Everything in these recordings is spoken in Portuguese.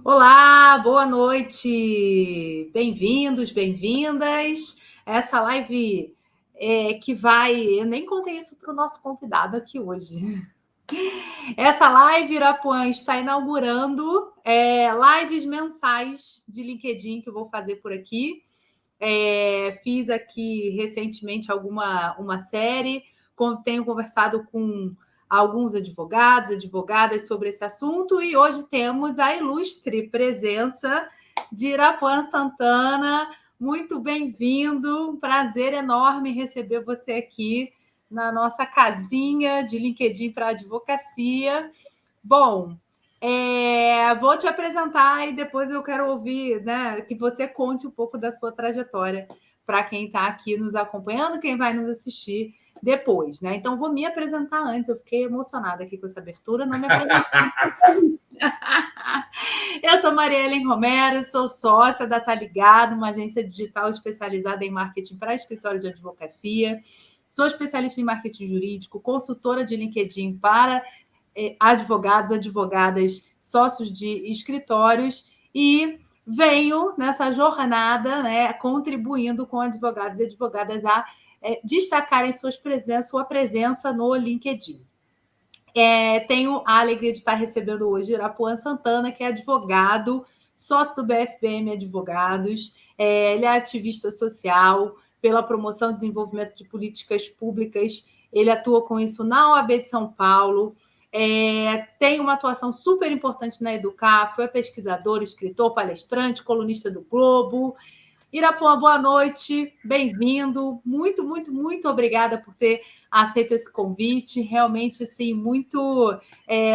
Olá, boa noite. Bem-vindos, bem-vindas. Essa live que vai... Eu nem contei isso para o nosso convidado aqui hoje. Essa live, Irapuã, está inaugurando lives mensais de LinkedIn que eu vou fazer por aqui. Fiz aqui recentemente uma série, tenho conversado com alguns advogados, advogadas sobre esse assunto, e hoje temos a ilustre presença de Irapuã Santana. Muito bem-vindo, um prazer enorme receber você aqui na nossa casinha de LinkedIn para advocacia. Bom, vou te apresentar e depois eu quero ouvir, né, que você conte um pouco da sua trajetória para quem está aqui nos acompanhando, quem vai nos assistir depois, né? Então, vou me apresentar antes. Eu fiquei emocionada aqui com essa abertura, não me apresentei. Eu sou Maria Helen Romero, sou sócia da Tá Ligado, uma agência digital especializada em marketing para escritório de advocacia. Sou especialista em marketing jurídico, consultora de LinkedIn para advogados, advogadas, sócios de escritórios, e venho nessa jornada, né, contribuindo com advogados e advogadas a destacarem sua presença no LinkedIn. Tenho a alegria de estar recebendo hoje Irapuã Santana, que é advogado, sócio do BFBM Advogados. Ele é ativista social pela promoção e desenvolvimento de políticas públicas. Ele atua com isso na OAB de São Paulo. Tem uma atuação super importante na Educar, foi pesquisador, escritor, palestrante, colunista do Globo. Irapuã, boa noite, bem-vindo. Muito, muito, muito obrigada por ter aceito esse convite. Realmente, assim,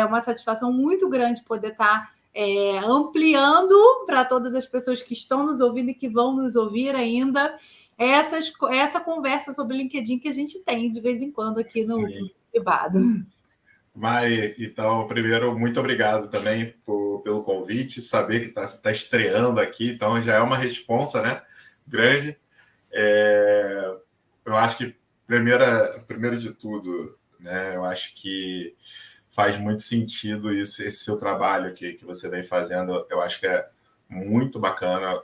uma satisfação muito grande poder estar ampliando para todas as pessoas que estão nos ouvindo e que vão nos ouvir ainda essa conversa sobre LinkedIn que a gente tem de vez em quando aqui no privado. Mari, então, primeiro, muito obrigado também pelo convite, saber que está estreando aqui, então já é uma responsa, né, grande. Eu acho que, primeiro de tudo, né, eu acho que faz muito sentido esse seu trabalho que você vem fazendo, eu acho que é muito bacana.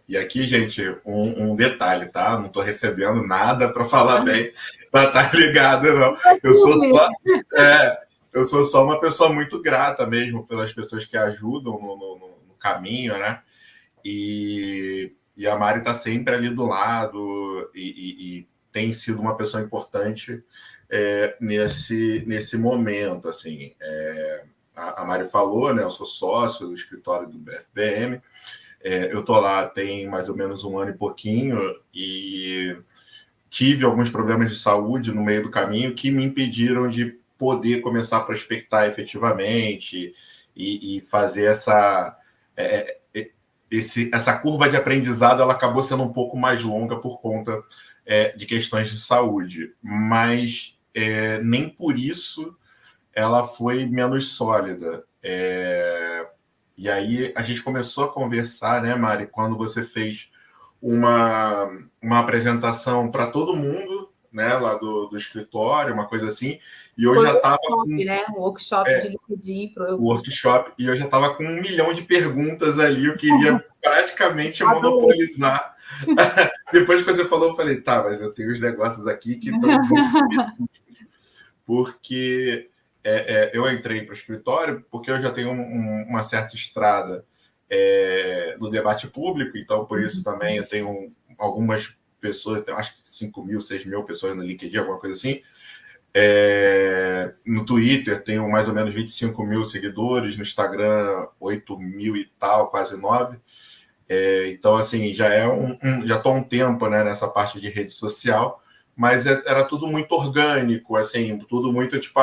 E aqui, gente, um detalhe, tá? Não estou recebendo nada para falar bem, para estar ligado, não. Eu sou só uma pessoa muito grata mesmo pelas pessoas que ajudam no caminho, né? E a Mari está sempre ali do lado e tem sido uma pessoa importante nesse momento, assim. A Mari falou, né? Eu sou sócio do escritório do BFBM. Eu estou lá tem mais ou menos um ano e pouquinho e tive alguns problemas de saúde no meio do caminho que me impediram de poder começar a prospectar efetivamente e fazer essa curva de aprendizado. Ela acabou sendo um pouco mais longa por conta de questões de saúde, mas nem por isso ela foi menos sólida. E aí a gente começou a conversar, né, Mari, quando você fez uma apresentação para todo mundo, né, lá do escritório, uma coisa assim, e eu já estava um workshop de LinkedIn para eu... workshop, e eu já estava com 1 milhão de perguntas ali, eu queria praticamente monopolizar. Depois que você falou, eu falei, tá, mas eu tenho os negócios aqui que estão muito específicos, porque eu entrei para o escritório porque eu já tenho uma certa estrada no debate público, então por isso também eu tenho algumas pessoas, acho que 5 mil, 6 mil pessoas no LinkedIn, alguma coisa assim. No Twitter tenho mais ou menos 25 mil seguidores, no Instagram 8 mil e tal, quase 9. Então, assim, já estou há um tempo, né, nessa parte de rede social, mas era tudo muito orgânico, assim, tudo muito tipo,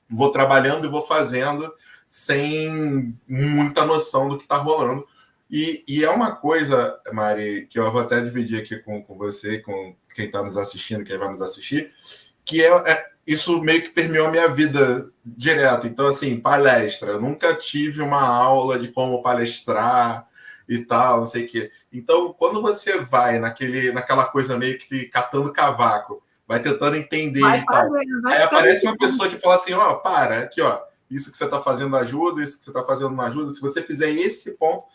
vou trabalhando e vou fazendo sem muita noção do que está rolando. E é uma coisa, Mari, que eu vou até dividir aqui com você, com quem está nos assistindo, quem vai nos assistir, que isso meio que permeou a minha vida direto. Então, assim, palestra. Eu nunca tive uma aula de como palestrar e tal, não sei o quê. Então, quando você vai naquela coisa meio que catando cavaco, vai tentando entender e tal, aí aparece uma pessoa que fala assim, para, aqui, isso que você está fazendo ajuda, isso que você está fazendo não ajuda. Se você fizer esse ponto...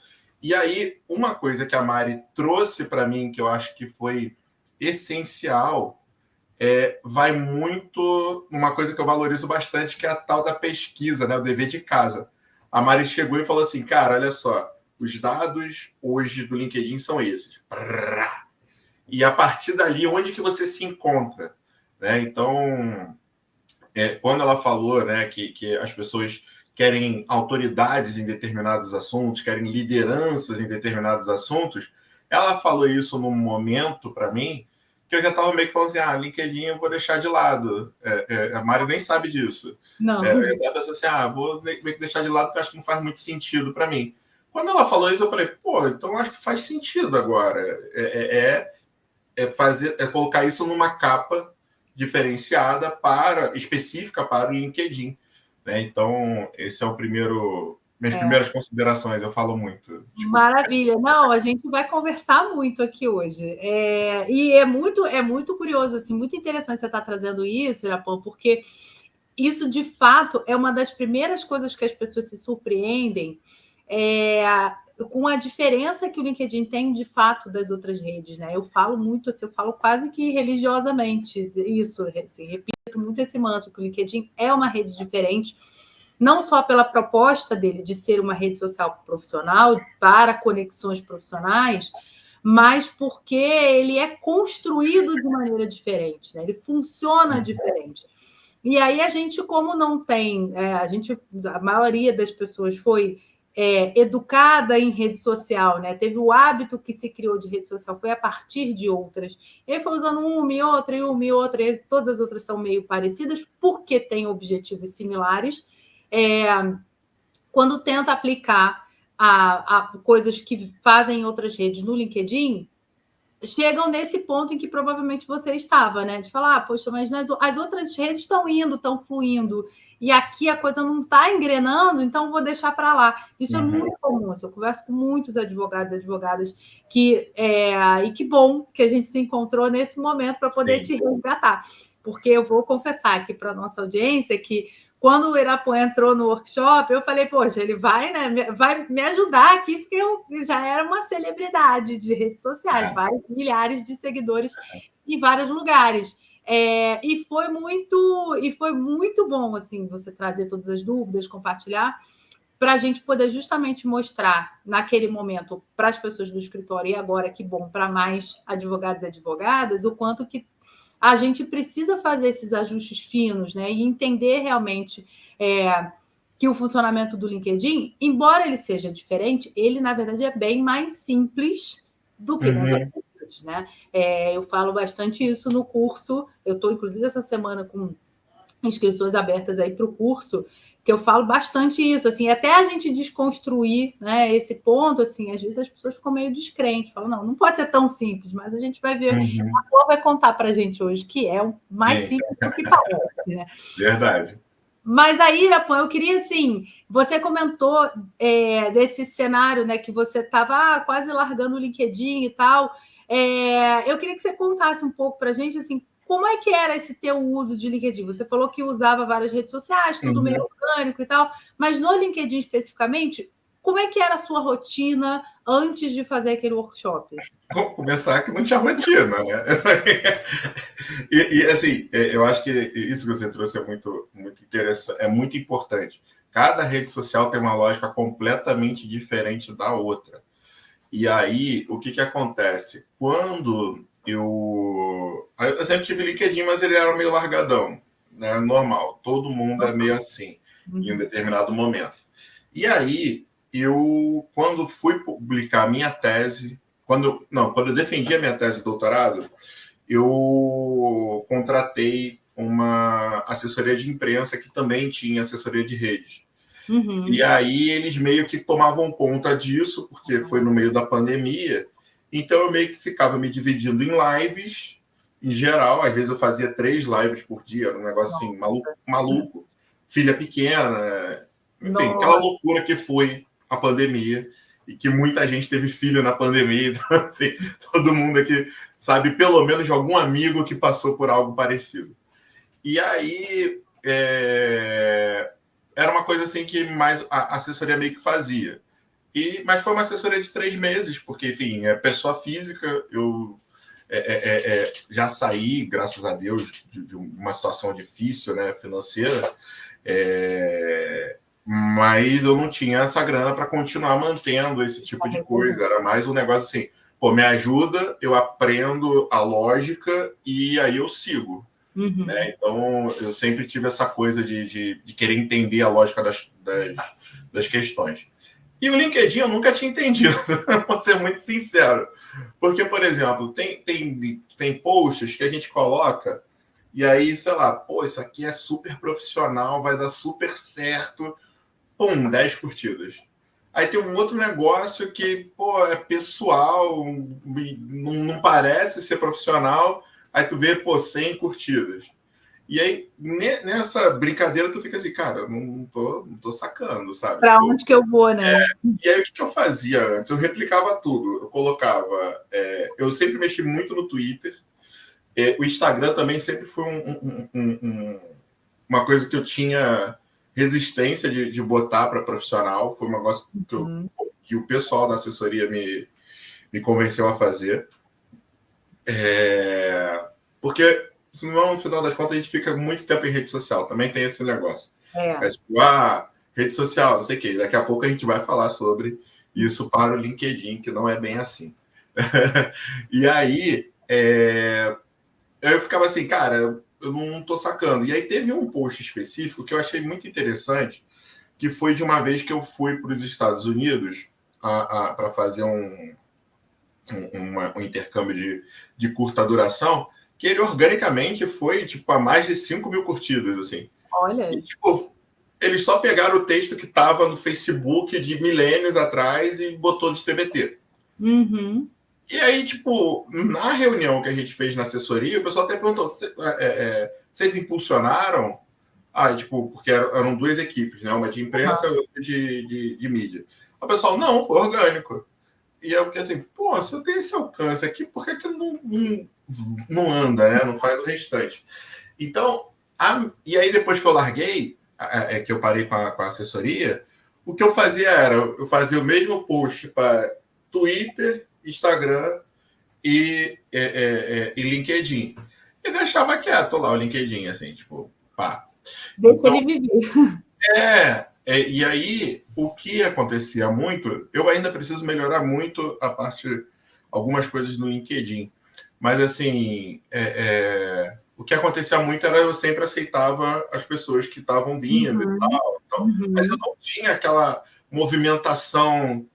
E aí, uma coisa que a Mari trouxe para mim, que eu acho que foi essencial, vai muito numa coisa que eu valorizo bastante, que é a tal da pesquisa, né? O dever de casa. A Mari chegou e falou assim, cara, olha só, os dados hoje do LinkedIn são esses. E a partir dali, onde que você se encontra? Né? Então, quando ela falou, né, que as pessoas querem autoridades em determinados assuntos, querem lideranças em determinados assuntos, ela falou isso num momento, para mim, que eu já estava meio que falando assim, LinkedIn eu vou deixar de lado. A Mari nem sabe disso. Não. Eu estava pensando assim, vou meio que deixar de lado, porque eu acho que não faz muito sentido para mim. Quando ela falou isso, eu falei, então eu acho que faz sentido agora. Colocar isso numa capa diferenciada específica para o LinkedIn. Né? Então, esse é o primeiro... Minhas primeiras considerações, eu falo muito. Desculpa. Maravilha. Não, a gente vai conversar muito aqui hoje. E é muito curioso, assim, muito interessante você estar trazendo isso, Irapã, porque isso, de fato, é uma das primeiras coisas que as pessoas se surpreendem com a diferença que o LinkedIn tem, de fato, das outras redes. Né? Eu falo muito, assim, eu falo quase que religiosamente isso, assim, repito muito esse mantra, que o LinkedIn é uma rede diferente, não só pela proposta dele de ser uma rede social profissional para conexões profissionais, mas porque ele é construído de maneira diferente, né? Ele funciona diferente. E aí a gente, como não tem, a maioria das pessoas foi educada em rede social, né? Teve o hábito que se criou de rede social, foi a partir de outras. Ele foi usando uma e outra, e todas as outras são meio parecidas, porque têm objetivos similares. Quando tenta aplicar a coisas que fazem outras redes no LinkedIn, chegam nesse ponto em que provavelmente você estava, né? De falar, poxa, mas as outras redes estão indo, estão fluindo, e aqui a coisa não está engrenando, então vou deixar para lá. Isso é muito comum. Eu converso com muitos advogados e advogadas e que bom que a gente se encontrou nesse momento para poder te resgatar. Porque eu vou confessar aqui para a nossa audiência que quando o Irapã entrou no workshop, eu falei, poxa, ele vai me ajudar aqui, porque eu já era uma celebridade de redes sociais, vários milhares de seguidores em vários lugares. E foi muito bom assim, você trazer todas as dúvidas, compartilhar, para a gente poder justamente mostrar, naquele momento, para as pessoas do escritório, e agora, que bom, para mais advogados e advogadas, o quanto que a gente precisa fazer esses ajustes finos, né? E entender realmente que o funcionamento do LinkedIn, embora ele seja diferente, ele, na verdade, é bem mais simples do que nas outras redes, né? Eu falo bastante isso no curso. Eu estou, inclusive, essa semana com inscrições abertas aí para o curso, que eu falo bastante isso, assim, até a gente desconstruir, né, esse ponto, assim, às vezes as pessoas ficam meio descrentes, falam, não pode ser tão simples, mas a gente vai ver, a Flor vai contar para a gente hoje que é mais simples do que parece, né? Verdade. Mas aí, Irapã, eu queria, assim, você comentou desse cenário, né, que você estava quase largando o LinkedIn e tal, eu queria que você contasse um pouco para a gente, assim, como é que era esse teu uso de LinkedIn? Você falou que usava várias redes sociais, tudo meio orgânico e tal, mas no LinkedIn especificamente, como é que era a sua rotina antes de fazer aquele workshop? Vamos começar que não tinha rotina, né? Assim, eu acho que isso que você trouxe é muito, muito interessante, é muito importante. Cada rede social tem uma lógica completamente diferente da outra. E aí, o que acontece? Quando eu sempre tive LinkedIn, mas ele era meio largadão, né? Normal. Todo mundo é meio assim, em um determinado momento. E aí, quando fui publicar a minha tese, quando eu defendi a minha tese de doutorado, eu contratei uma assessoria de imprensa que também tinha assessoria de redes. E aí eles meio que tomavam conta disso, porque foi no meio da pandemia. Então eu meio que ficava me dividindo em lives, em geral. Às vezes eu fazia 3 lives por dia, um negócio assim, maluco. Filha pequena, enfim, aquela loucura que foi a pandemia. E que muita gente teve filho na pandemia. Então, assim, todo mundo aqui sabe pelo menos de algum amigo que passou por algo parecido. E aí... era uma coisa assim que mais a assessoria meio que fazia. Mas foi uma assessoria de 3 meses, porque, enfim, é pessoa física, eu já saí, graças a Deus, de uma situação difícil, né, financeira, mas eu não tinha essa grana para continuar mantendo esse tipo de coisa. Era mais um negócio assim, pô, me ajuda, eu aprendo a lógica e aí eu sigo. Uhum. Né? Então, eu sempre tive essa coisa de querer entender a lógica das questões. E o LinkedIn eu nunca tinha entendido, vou ser muito sincero. Porque, por exemplo, tem posts que a gente coloca e aí, sei lá, pô, isso aqui é super profissional, vai dar super certo. Pum, 10 curtidas. Aí tem um outro negócio que, pô, é pessoal, não parece ser profissional. Aí tu vê, pô, 100 curtidas. E aí, nessa brincadeira, tu fica assim, cara, eu não tô sacando, sabe? Para onde que eu vou, né? E aí, o que eu fazia antes? Eu replicava tudo. Eu colocava... eu sempre mexi muito no Twitter. O Instagram também sempre foi uma coisa que eu tinha resistência de botar para profissional. Foi um negócio que o pessoal da assessoria me convenceu a fazer. Porque, senão, no final das contas, a gente fica muito tempo em rede social. Também tem esse negócio. Tipo, rede social, não sei o quê. Daqui a pouco a gente vai falar sobre isso para o LinkedIn, que não é bem assim. E aí, eu ficava assim, cara, eu não tô sacando. E aí teve um post específico que eu achei muito interessante, que foi de uma vez que eu fui para os Estados Unidos para fazer um intercâmbio de curta duração, que ele organicamente foi tipo a mais de 5 mil curtidas, assim. Olha. E, tipo, eles só pegaram o texto que estava no Facebook de milênios atrás e botou de TBT. Uhum. E aí, tipo, na reunião que a gente fez na assessoria, o pessoal até perguntou, vocês impulsionaram? Tipo, porque eram 2 equipes, né? Uma de imprensa e outra de mídia. O pessoal, não, foi orgânico. E eu fiquei assim, pô, se eu tenho esse alcance aqui, por que não anda, né? Não faz o restante? Então, e aí depois que eu larguei, que eu parei com a assessoria, o que eu fazia era, eu fazia o mesmo post para Twitter, Instagram e LinkedIn. E deixava quieto lá o LinkedIn, assim, tipo, pá. Deixa Então, ele viver. e aí, o que acontecia muito, eu ainda preciso melhorar muito algumas coisas no LinkedIn. Mas, assim, o que acontecia muito era eu sempre aceitava as pessoas que estavam vindo e tal. Mas eu não tinha aquela movimentação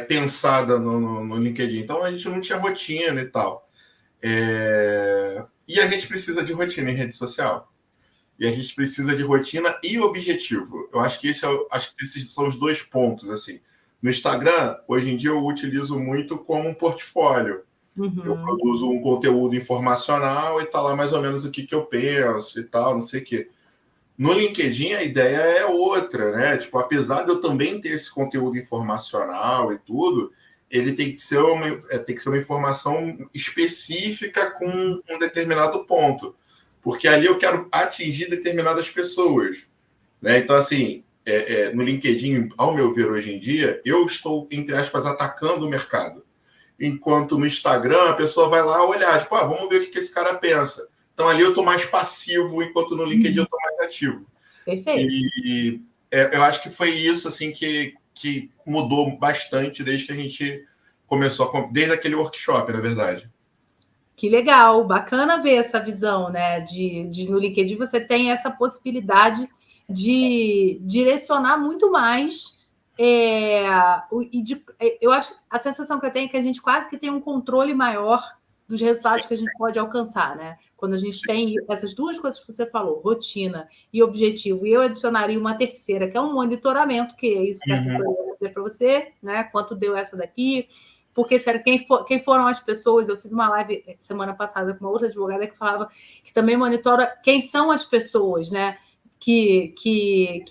pensada no LinkedIn. Então, a gente não tinha rotina e tal. E a gente precisa de rotina em rede social. E a gente precisa de rotina e objetivo. Eu acho que esses são os 2 pontos. Assim. No Instagram, hoje em dia, eu utilizo muito como um portfólio. Eu produzo um conteúdo informacional e está lá mais ou menos o que eu penso e tal, não sei o quê. No LinkedIn, a ideia é outra, né? Tipo, apesar de eu também ter esse conteúdo informacional e tudo, ele tem que ser uma informação específica com um determinado ponto. Porque ali eu quero atingir determinadas pessoas. Né? Então, assim, no LinkedIn, ao meu ver, hoje em dia, eu estou, entre aspas, atacando o mercado. Enquanto no Instagram, a pessoa vai lá olhar, tipo, vamos ver o que esse cara pensa. Então, ali eu estou mais passivo, enquanto no LinkedIn eu estou mais ativo. Perfeito. E eu acho que foi isso assim que mudou bastante desde que a gente começou, desde aquele workshop, na verdade. Que legal, bacana ver essa visão, né? No LinkedIn você tem essa possibilidade de direcionar muito mais. Eu acho a sensação que eu tenho é que a gente quase que tem um controle maior dos resultados que a gente pode alcançar, né? Quando a gente tem essas 2 coisas que você falou, rotina e objetivo, e eu adicionaria uma terceira, que é um monitoramento, que é isso que a assessoria vai dizer para você, né? Quanto deu essa daqui? Porque, sério, quem foram as pessoas? Eu fiz uma live semana passada com uma outra advogada que falava que também monitora quem são as pessoas, né? Que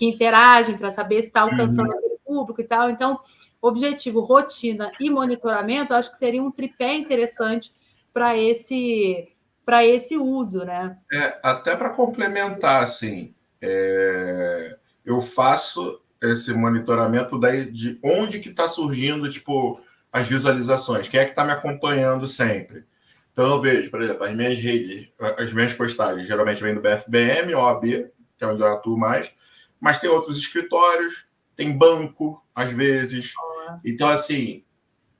interagem para saber se está alcançando aquele público e tal. Então, objetivo, rotina e monitoramento, eu acho que seria um tripé interessante para esse uso, né? Até para complementar, assim, eu faço esse monitoramento de onde que está surgindo, tipo, as visualizações, quem é que está me acompanhando sempre. Então eu vejo, por exemplo, as minhas redes, as minhas postagens geralmente vêm do BFBM, OAB, que é onde eu atuo mais, mas tem outros escritórios, tem banco, às vezes. Então, assim,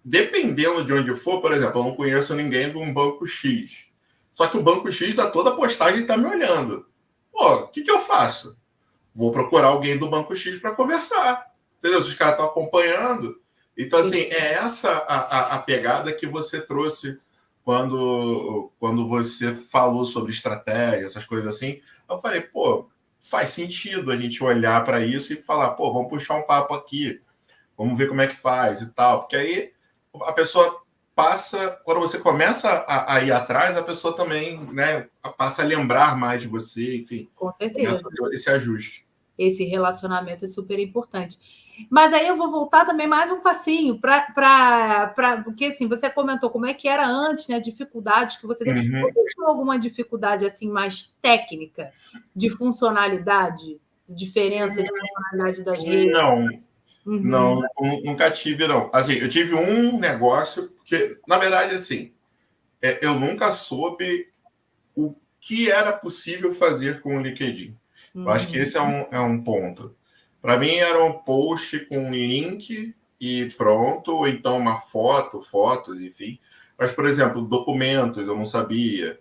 dependendo de onde for, por exemplo, eu não conheço ninguém de um banco X. Só que o banco X, a toda postagem, está me olhando. Pô, o que eu faço? Vou procurar alguém do banco X para conversar. Entendeu? Se os caras estão acompanhando. Então, assim, é essa a pegada que você trouxe quando você falou sobre estratégia, essas coisas assim. Eu falei, pô, faz sentido a gente olhar para isso e falar, pô, vamos puxar um papo aqui, vamos ver como é que faz e tal. Porque aí a pessoa passa, quando você começa a ir atrás, a pessoa também, né, passa a lembrar mais de você, enfim. Com certeza. Começa a ter esse ajuste. Esse relacionamento é super importante. Mas aí eu vou voltar também mais um passinho para porque assim, você comentou como é que era antes, né? Dificuldades que você teve. Você tinha alguma dificuldade assim mais técnica de funcionalidade, diferença de funcionalidade das redes? Não, nunca tive, não. Assim, eu tive um negócio, porque, na verdade, assim, eu nunca soube o que era possível fazer com o LinkedIn. Eu acho que esse é um ponto. Para mim, era um post com um link e pronto, ou então uma fotos, enfim. Mas, por exemplo, documentos, eu não sabia.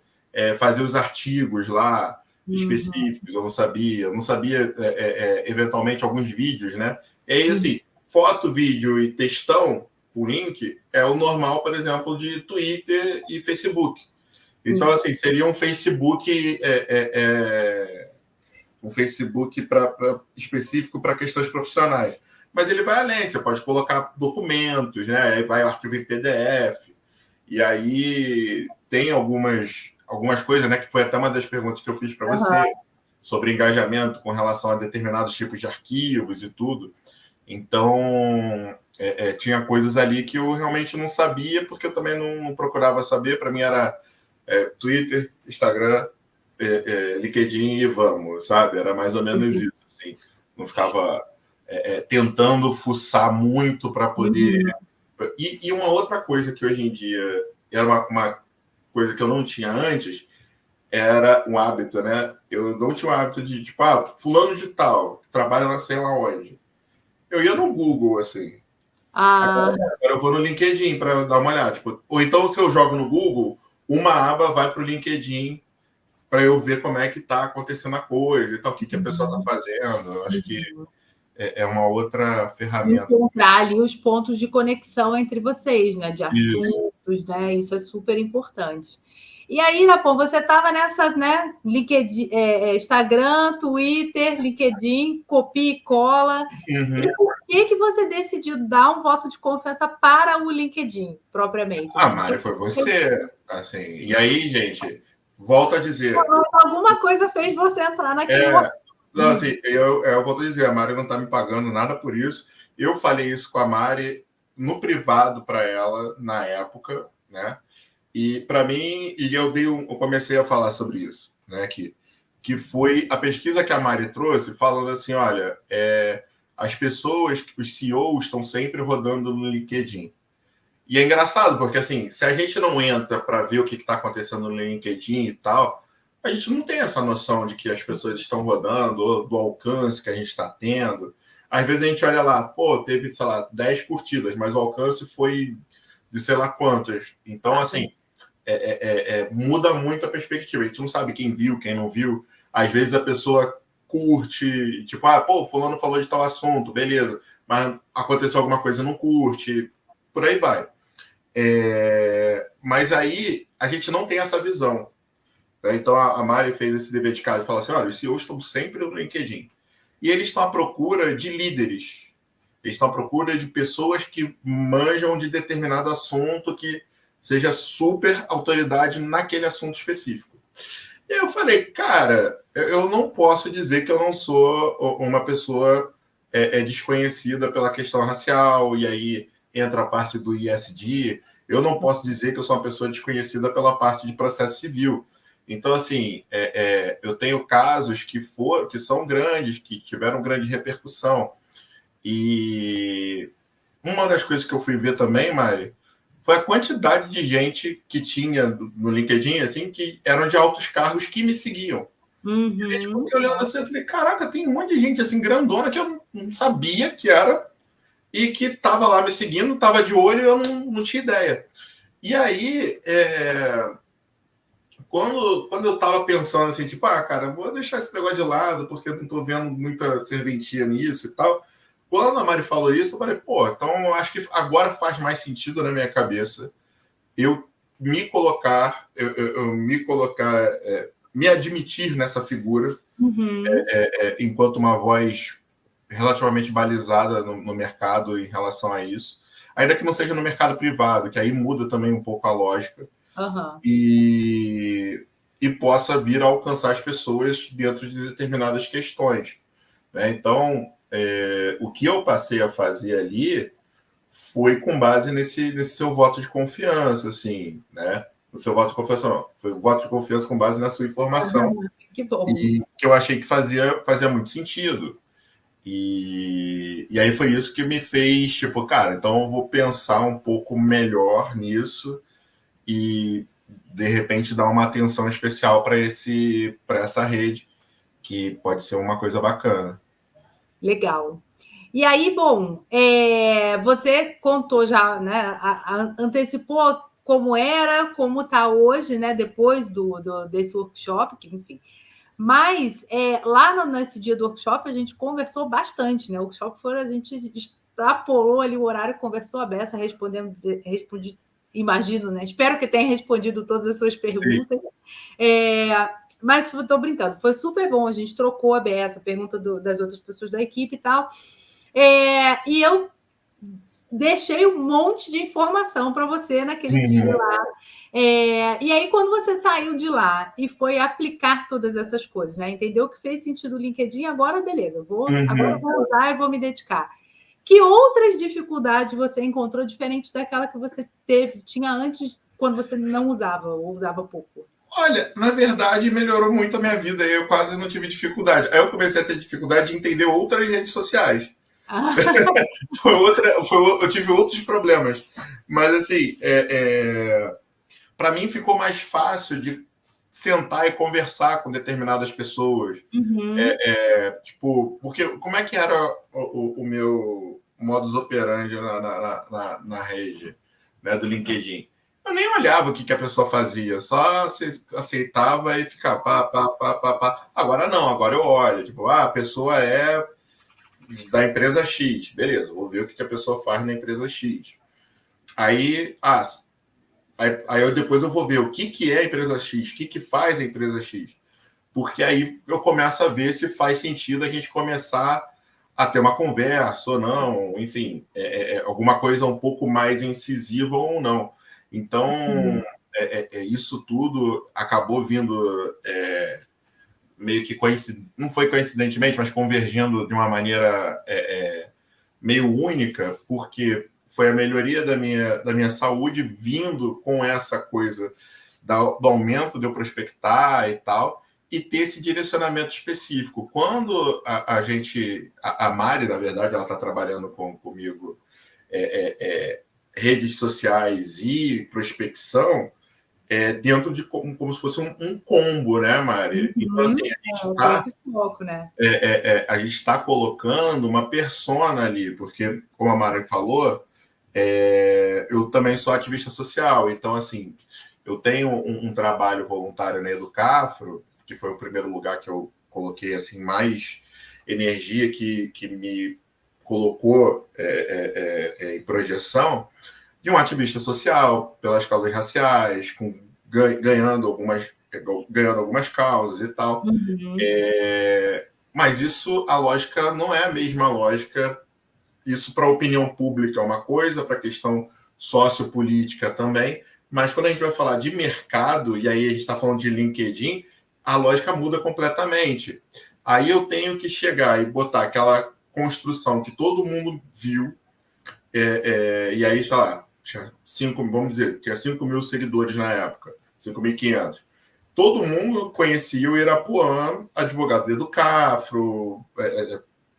Fazer os artigos lá específicos, eu não sabia, eventualmente, alguns vídeos, né? E aí, assim, foto, vídeo e textão, o link, é o normal, por exemplo, de Twitter e Facebook. Então, assim, seria um Facebook específico para questões profissionais. Mas ele vai além, você pode colocar documentos, né? Aí vai o arquivo em PDF. E aí tem algumas coisas, né? Que foi até uma das perguntas que eu fiz para você, sobre engajamento com relação a determinados tipos de arquivos e tudo. Então, tinha coisas ali que eu realmente não sabia, porque eu também não procurava saber. Para mim era Twitter, Instagram, LinkedIn e vamos, sabe? Era mais ou menos isso, assim. Não ficava tentando fuçar muito para poder... E uma outra coisa que hoje em dia era uma coisa que eu não tinha antes, era um hábito, né? Eu não tinha o hábito de, tipo, fulano de tal, trabalha não sei lá onde. Eu ia no Google, assim. Agora eu vou no LinkedIn para dar uma olhada. Tipo, ou então, se eu jogo no Google, uma aba vai para o LinkedIn para eu ver como é que está acontecendo a coisa e tal, o que a pessoa está fazendo. Eu acho que é uma outra ferramenta. Encontrar ali os pontos de conexão entre vocês, né? De assuntos, né? Isso é super importante. E aí, Napom, você estava nessa, né? LinkedIn, Instagram, Twitter, LinkedIn, copia e cola. E por que você decidiu dar um voto de confiança para o LinkedIn, propriamente? Mari, foi você. Assim, e aí, gente, volto a dizer. Alguma coisa fez você entrar naquele momento. Não, assim, eu vou dizer, a Mari não está me pagando nada por isso. Eu falei isso com a Mari no privado para ela, na época, né? E para mim, eu comecei a falar sobre isso, né? Que foi a pesquisa que a Mari trouxe, falando assim: olha, as pessoas, os CEOs estão sempre rodando no LinkedIn. E é engraçado, porque assim, se a gente não entra para ver o que está acontecendo no LinkedIn e tal, a gente não tem essa noção de que as pessoas estão rodando, ou do alcance que a gente está tendo. Às vezes a gente olha lá, pô, teve, sei lá, 10 curtidas, mas o alcance foi de sei lá quantas. Então, assim, muda muito a perspectiva. A gente não sabe quem viu, quem não viu. Às vezes a pessoa curte, tipo, pô, fulano falou de tal assunto, beleza. Mas aconteceu alguma coisa e não curte. Por aí vai. Mas aí a gente não tem essa visão. Né? Então a Mari fez esse dever de casa e falou assim: olha, os CEOs estão sempre no LinkedIn. E eles estão à procura de líderes. Eles estão à procura de pessoas que manjam de determinado assunto, que seja super autoridade naquele assunto específico. E eu falei, cara, eu não posso dizer que eu não sou uma pessoa desconhecida pela questão racial, e aí entra a parte do ISD. Eu não posso dizer que eu sou uma pessoa desconhecida pela parte de processo civil. Então, assim, eu tenho casos que são grandes, que tiveram grande repercussão. E uma das coisas que eu fui ver também, Mari, foi a quantidade de gente que tinha no LinkedIn, assim, que eram de altos cargos que me seguiam. E, tipo, eu fiquei olhando assim, eu falei, caraca, tem um monte de gente assim, grandona, que eu não sabia que era, e que estava lá me seguindo, estava de olho e eu não tinha ideia. E aí, quando eu estava pensando assim, tipo, cara, vou deixar esse negócio de lado, porque eu não estou vendo muita serventia nisso e tal. Quando a Mari falou isso, eu falei, pô, então eu acho que agora faz mais sentido na minha cabeça eu me colocar, me admitir nessa figura, enquanto uma voz relativamente balizada no mercado em relação a isso, ainda que não seja no mercado privado, que aí muda também um pouco a lógica, e possa vir a alcançar as pessoas dentro de determinadas questões, né? Então, o que eu passei a fazer ali foi com base nesse seu voto de confiança, assim, né? O seu voto de confiança não, foi o voto de confiança com base na sua informação, Que bom. e que eu achei que fazia muito sentido. E aí foi isso que me fez, tipo, cara, então eu vou pensar um pouco melhor nisso e de repente dar uma atenção especial para essa rede, que pode ser uma coisa bacana. Legal. E aí, bom, você contou já, né? Antecipou como era, como está hoje, né? Depois desse workshop, que, enfim. Mas lá nesse dia do workshop a gente conversou bastante, né? O workshop foi, a gente extrapolou ali o horário, conversou a beça, respondi, imagino, né? Espero que tenha respondido todas as suas perguntas. Mas estou brincando, foi super bom, a gente trocou a beça, pergunta das outras pessoas da equipe e tal. E eu deixei um monte de informação para você naquele dia lá. E aí, quando você saiu de lá e foi aplicar todas essas coisas, né? Entendeu que fez sentido o LinkedIn, agora beleza, agora eu vou usar e vou me dedicar. Que outras dificuldades você encontrou diferente daquela que você tinha antes, quando você não usava ou usava pouco? Olha, na verdade, melhorou muito a minha vida. Eu quase não tive dificuldade. Aí eu comecei a ter dificuldade de entender outras redes sociais. Eu tive outros problemas. Mas, assim, para mim ficou mais fácil de sentar e conversar com determinadas pessoas. Tipo, porque como é que era o meu modus operandi na rede, né, do LinkedIn? Eu nem olhava o que a pessoa fazia, só aceitava e ficava pá. Agora não, agora eu olho. Tipo, a pessoa é da empresa X. Beleza, vou ver o que a pessoa faz na empresa X. Aí depois eu vou ver o que é a empresa X, o que faz a empresa X. Porque aí eu começo a ver se faz sentido a gente começar a ter uma conversa ou não, enfim, alguma coisa um pouco mais incisiva ou não. Então, isso tudo acabou vindo meio que não foi coincidentemente, mas convergendo de uma maneira meio única, porque foi a melhoria da minha saúde vindo com essa coisa do aumento de eu prospectar e tal, e ter esse direcionamento específico. Quando a Mari, na verdade, ela está trabalhando comigo redes sociais e prospecção, dentro de como se fosse um combo, né, Mari? Então, assim, a gente está colocando uma persona ali, porque, como a Mari falou, eu também sou ativista social, então, assim, eu tenho um trabalho voluntário na Educafro, que foi o primeiro lugar que eu coloquei assim mais energia, que me colocou em projeção, de um ativista social pelas causas raciais, ganhando algumas causas e tal. Mas isso, a lógica não é a mesma lógica. Isso para a opinião pública é uma coisa, para a questão sociopolítica também. Mas quando a gente vai falar de mercado, e aí a gente está falando de LinkedIn, a lógica muda completamente. Aí eu tenho que chegar e botar aquela construção que todo mundo viu, e aí, sei lá, tinha 5 mil seguidores na época, 5.500. todo mundo conhecia o Irapuã, advogado do Educafro,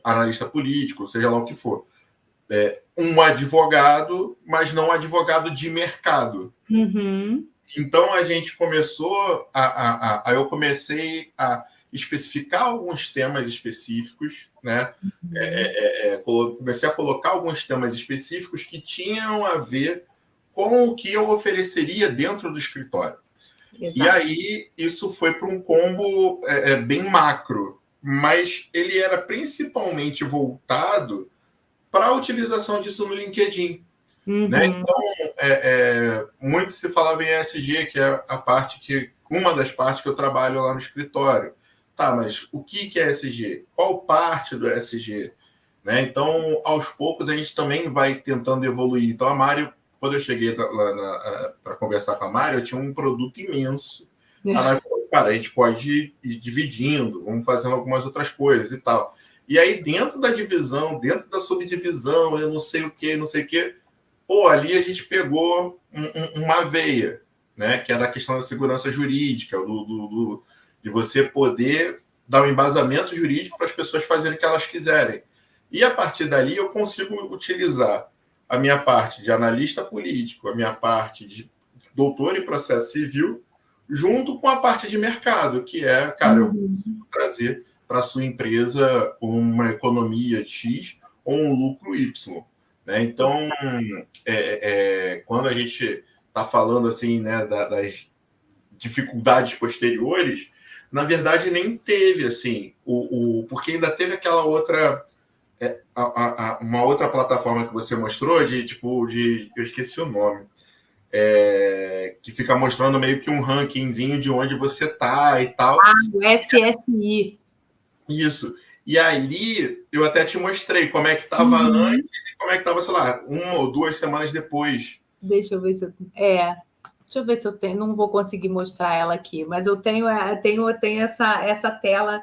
analista político, seja lá o que for. Um advogado, mas não advogado de mercado. Uhum. Então a gente começou eu comecei a especificar alguns temas específicos, né? Comecei a colocar alguns temas específicos que tinham a ver com o que eu ofereceria dentro do escritório. Exato. E aí isso foi para um combo bem macro, mas ele era principalmente voltado para a utilização disso no LinkedIn. Uhum. Né? Então, muito se falava em ESG, que é uma das partes que eu trabalho lá no escritório. Tá, mas o que é ESG? Qual parte do ESG? Né? Então, aos poucos, a gente também vai tentando evoluir. Então, a Mário, quando eu cheguei lá para conversar com a Mário, eu tinha um produto imenso. A Mário falou, cara, a gente pode ir dividindo, vamos fazendo algumas outras coisas e tal. E aí, dentro da divisão, dentro da subdivisão, eu não sei o que, ali a gente pegou uma veia, né? Que era a questão da segurança jurídica, de você poder dar um embasamento jurídico para as pessoas fazerem o que elas quiserem. E a partir dali eu consigo utilizar a minha parte de analista político, a minha parte de doutor em processo civil, junto com a parte de mercado, que é, cara, eu consigo trazer para a sua empresa uma economia X ou um lucro Y. Né? Então, quando a gente está falando assim, né, das dificuldades posteriores, na verdade nem teve assim, porque ainda teve aquela outra uma outra plataforma que você mostrou eu esqueci o nome, que fica mostrando meio que um rankingzinho de onde você tá e tal. O SSI. Isso. E ali eu até te mostrei como é que estava antes e como é que estava, sei lá, 1 ou 2 semanas depois. Deixa eu ver se eu tenho. Não vou conseguir mostrar ela aqui, mas eu tenho essa tela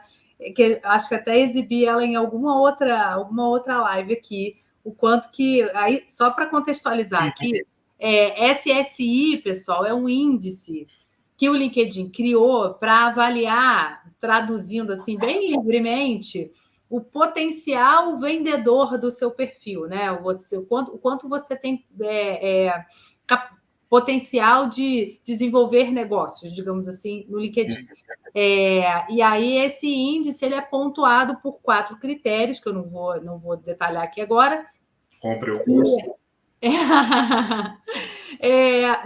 que acho que até exibi ela em alguma outra live aqui. O quanto que aí só para contextualizar aqui, SSI, pessoal, é um índice que o LinkedIn criou para avaliar, traduzindo assim bem livremente, o potencial vendedor do seu perfil, né? O quanto você tem potencial de desenvolver negócios, digamos assim, no LinkedIn. E aí esse índice ele é pontuado por 4 critérios que eu não vou detalhar aqui agora. Compre o curso.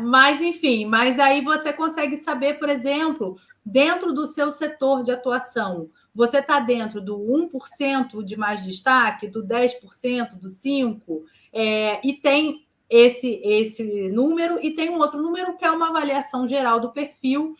Mas, enfim, mas aí você consegue saber, por exemplo, dentro do seu setor de atuação, você está dentro do 1% de mais destaque, do 10%, do 5%, e tem esse número, e tem um outro número que é uma avaliação geral do perfil,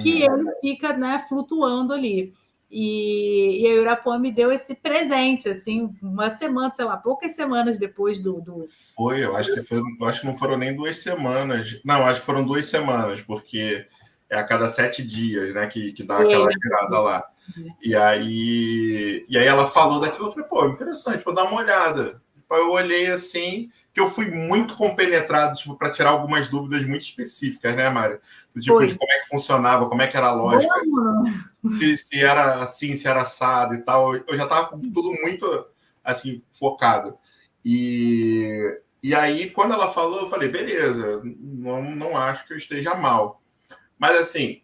que ele fica, né, flutuando ali. E a Irapuã me deu esse presente, assim, uma semana, sei lá, poucas semanas depois do... Eu acho que não foram nem 2 semanas. Não, acho que foram 2 semanas, porque é a cada 7 dias, né, que dá aquela girada lá. E aí ela falou daquilo, eu falei, pô, interessante, vou dar uma olhada. Eu olhei assim, que eu fui muito compenetrado, tipo, para tirar algumas dúvidas muito específicas, né, Mário? De como é que funcionava, como é que era a lógica, se era assim, se era assado e tal. Eu já estava com tudo muito, assim, focado. E aí, quando ela falou, eu falei, beleza, não acho que eu esteja mal. Mas, assim,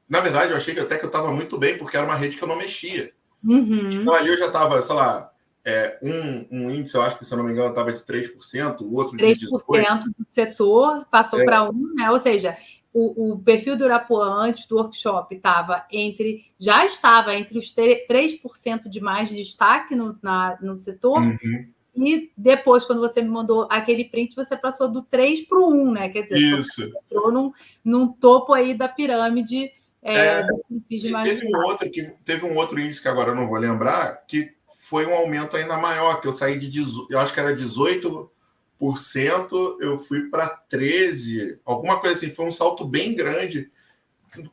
na verdade, eu achei que até que eu estava muito bem, porque era uma rede que eu não mexia. Então, ali eu já estava, sei lá, um índice, eu acho que, se eu não me engano, estava de 3%, o outro de 3% do setor passou para 1%, né? Ou seja, o perfil do Irapuã antes do workshop já estava entre os 3% de mais de destaque no setor. E depois, quando você me mandou aquele print, você passou do 3 para o 1, né? Quer dizer, isso. Você entrou num topo aí da pirâmide. Teve um outro índice que agora eu não vou lembrar, que foi um aumento ainda maior, que eu saí eu acho que era 18%, eu fui para 13%, alguma coisa assim, foi um salto bem grande,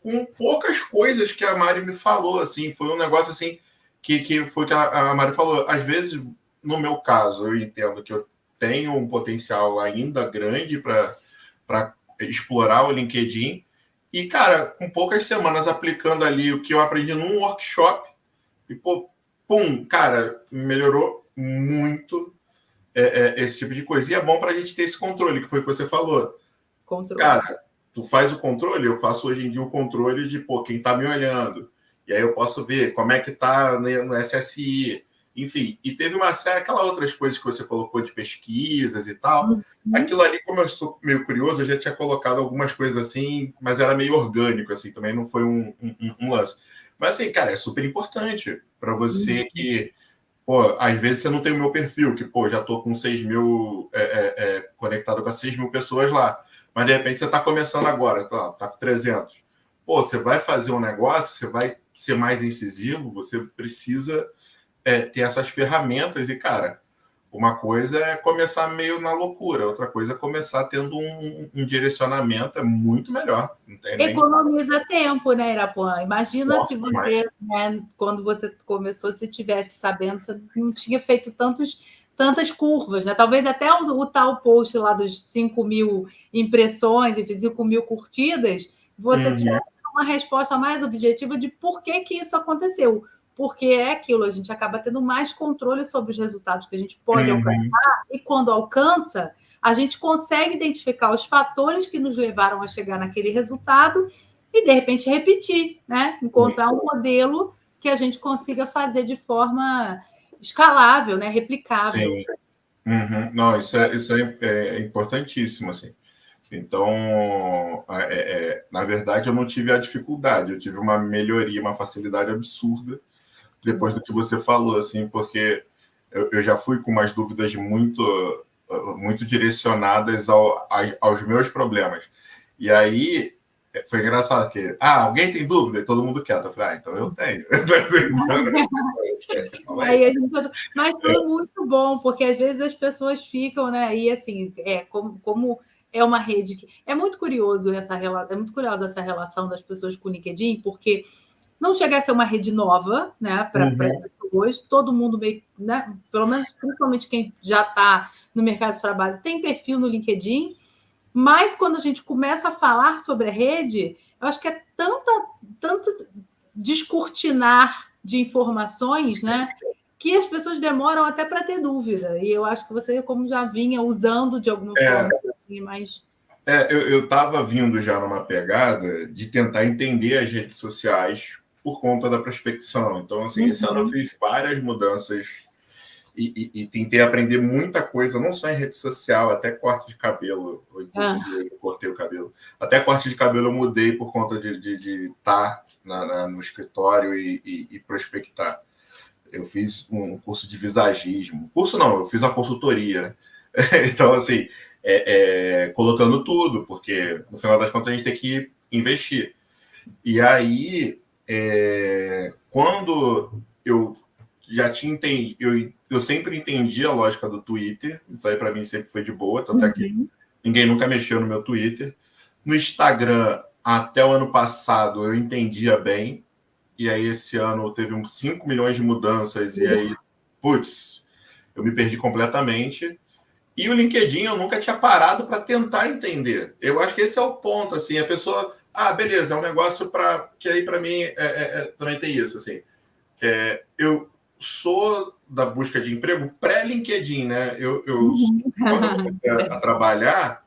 com poucas coisas que a Mari me falou, assim, foi um negócio assim, que foi que a Mari falou, às vezes, no meu caso, eu entendo que eu tenho um potencial ainda grande para explorar o LinkedIn, E, cara, com poucas semanas aplicando ali o que eu aprendi num workshop, e, pum, cara, melhorou muito esse tipo de coisa. E é bom para a gente ter esse controle, que foi o que você falou. Controle. Cara, tu faz o controle, eu faço hoje em dia o controle de, quem tá me olhando. E aí eu posso ver como é que tá no SSI. Enfim, e teve uma série, aquelas outras coisas que você colocou de pesquisas e tal. Aquilo ali, como eu sou meio curioso, eu já tinha colocado algumas coisas assim, mas era meio orgânico, assim, também não foi um lance. Mas assim, cara, é super importante para você que, às vezes você não tem o meu perfil, que, já tô com 6 mil, conectado com as 6 mil pessoas lá. Mas de repente você está começando agora, tá com 300. Você vai fazer um negócio, você vai ser mais incisivo, você precisa ter essas ferramentas. E, cara, uma coisa é começar meio na loucura, outra coisa é começar tendo um direcionamento, é muito melhor. Não tem nem... Economiza tempo, né, Irapuã? Imagina se você, né, quando você começou, se tivesse sabendo, você não tinha feito tantas curvas, né? Talvez até o tal post lá dos 5 mil impressões e 5 mil curtidas, você tivesse uma resposta mais objetiva de por que isso aconteceu. Porque é aquilo, a gente acaba tendo mais controle sobre os resultados que a gente pode alcançar, e quando alcança, a gente consegue identificar os fatores que nos levaram a chegar naquele resultado e, de repente, repetir, né? Encontrar um modelo que a gente consiga fazer de forma escalável, né? Replicável. Sim. Não, isso é importantíssimo, assim. Então, na verdade, eu não tive a dificuldade, eu tive uma melhoria, uma facilidade absurda depois do que você falou, assim, porque eu já fui com umas dúvidas muito direcionadas aos meus problemas. E aí, foi engraçado que, alguém tem dúvida? E todo mundo quer. Eu falei, então eu tenho. Mas foi muito bom, porque às vezes as pessoas ficam, né? E assim, como é uma rede que... É muito curioso é muito curiosa essa relação das pessoas com o LinkedIn, porque não chega a ser uma rede nova, né, para as pessoas, todo mundo meio, né, pelo menos principalmente quem já está no mercado de trabalho tem perfil no LinkedIn, mas quando a gente começa a falar sobre a rede, eu acho que é tanto descortinar de informações, né, que as pessoas demoram até para ter dúvida, e eu acho que você, como já vinha usando de alguma forma, mais... eu estava vindo já numa pegada de tentar entender as redes sociais por conta da prospecção. Então, assim, esse ano eu fiz várias mudanças e tentei aprender muita coisa, não só em rede social, até corte de cabelo. Inclusive, eu cortei o cabelo. Até corte de cabelo eu mudei por conta de estar no escritório e prospectar. Eu fiz um curso de visagismo. Curso não, eu fiz a consultoria. Então, assim, colocando tudo, porque no final das contas a gente tem que investir. E aí, quando eu já tinha entendido, eu sempre entendi a lógica do Twitter, isso aí para mim sempre foi de boa, tanto é que ninguém nunca mexeu no meu Twitter. No Instagram, até o ano passado, eu entendia bem, e aí esse ano teve uns 5 milhões de mudanças, e aí, eu me perdi completamente. E o LinkedIn eu nunca tinha parado para tentar entender. Eu acho que esse é o ponto, assim, a pessoa... beleza, é um negócio que aí para mim também tem isso, assim. Eu sou da busca de emprego pré-LinkedIn, né? Quando eu comecei a trabalhar,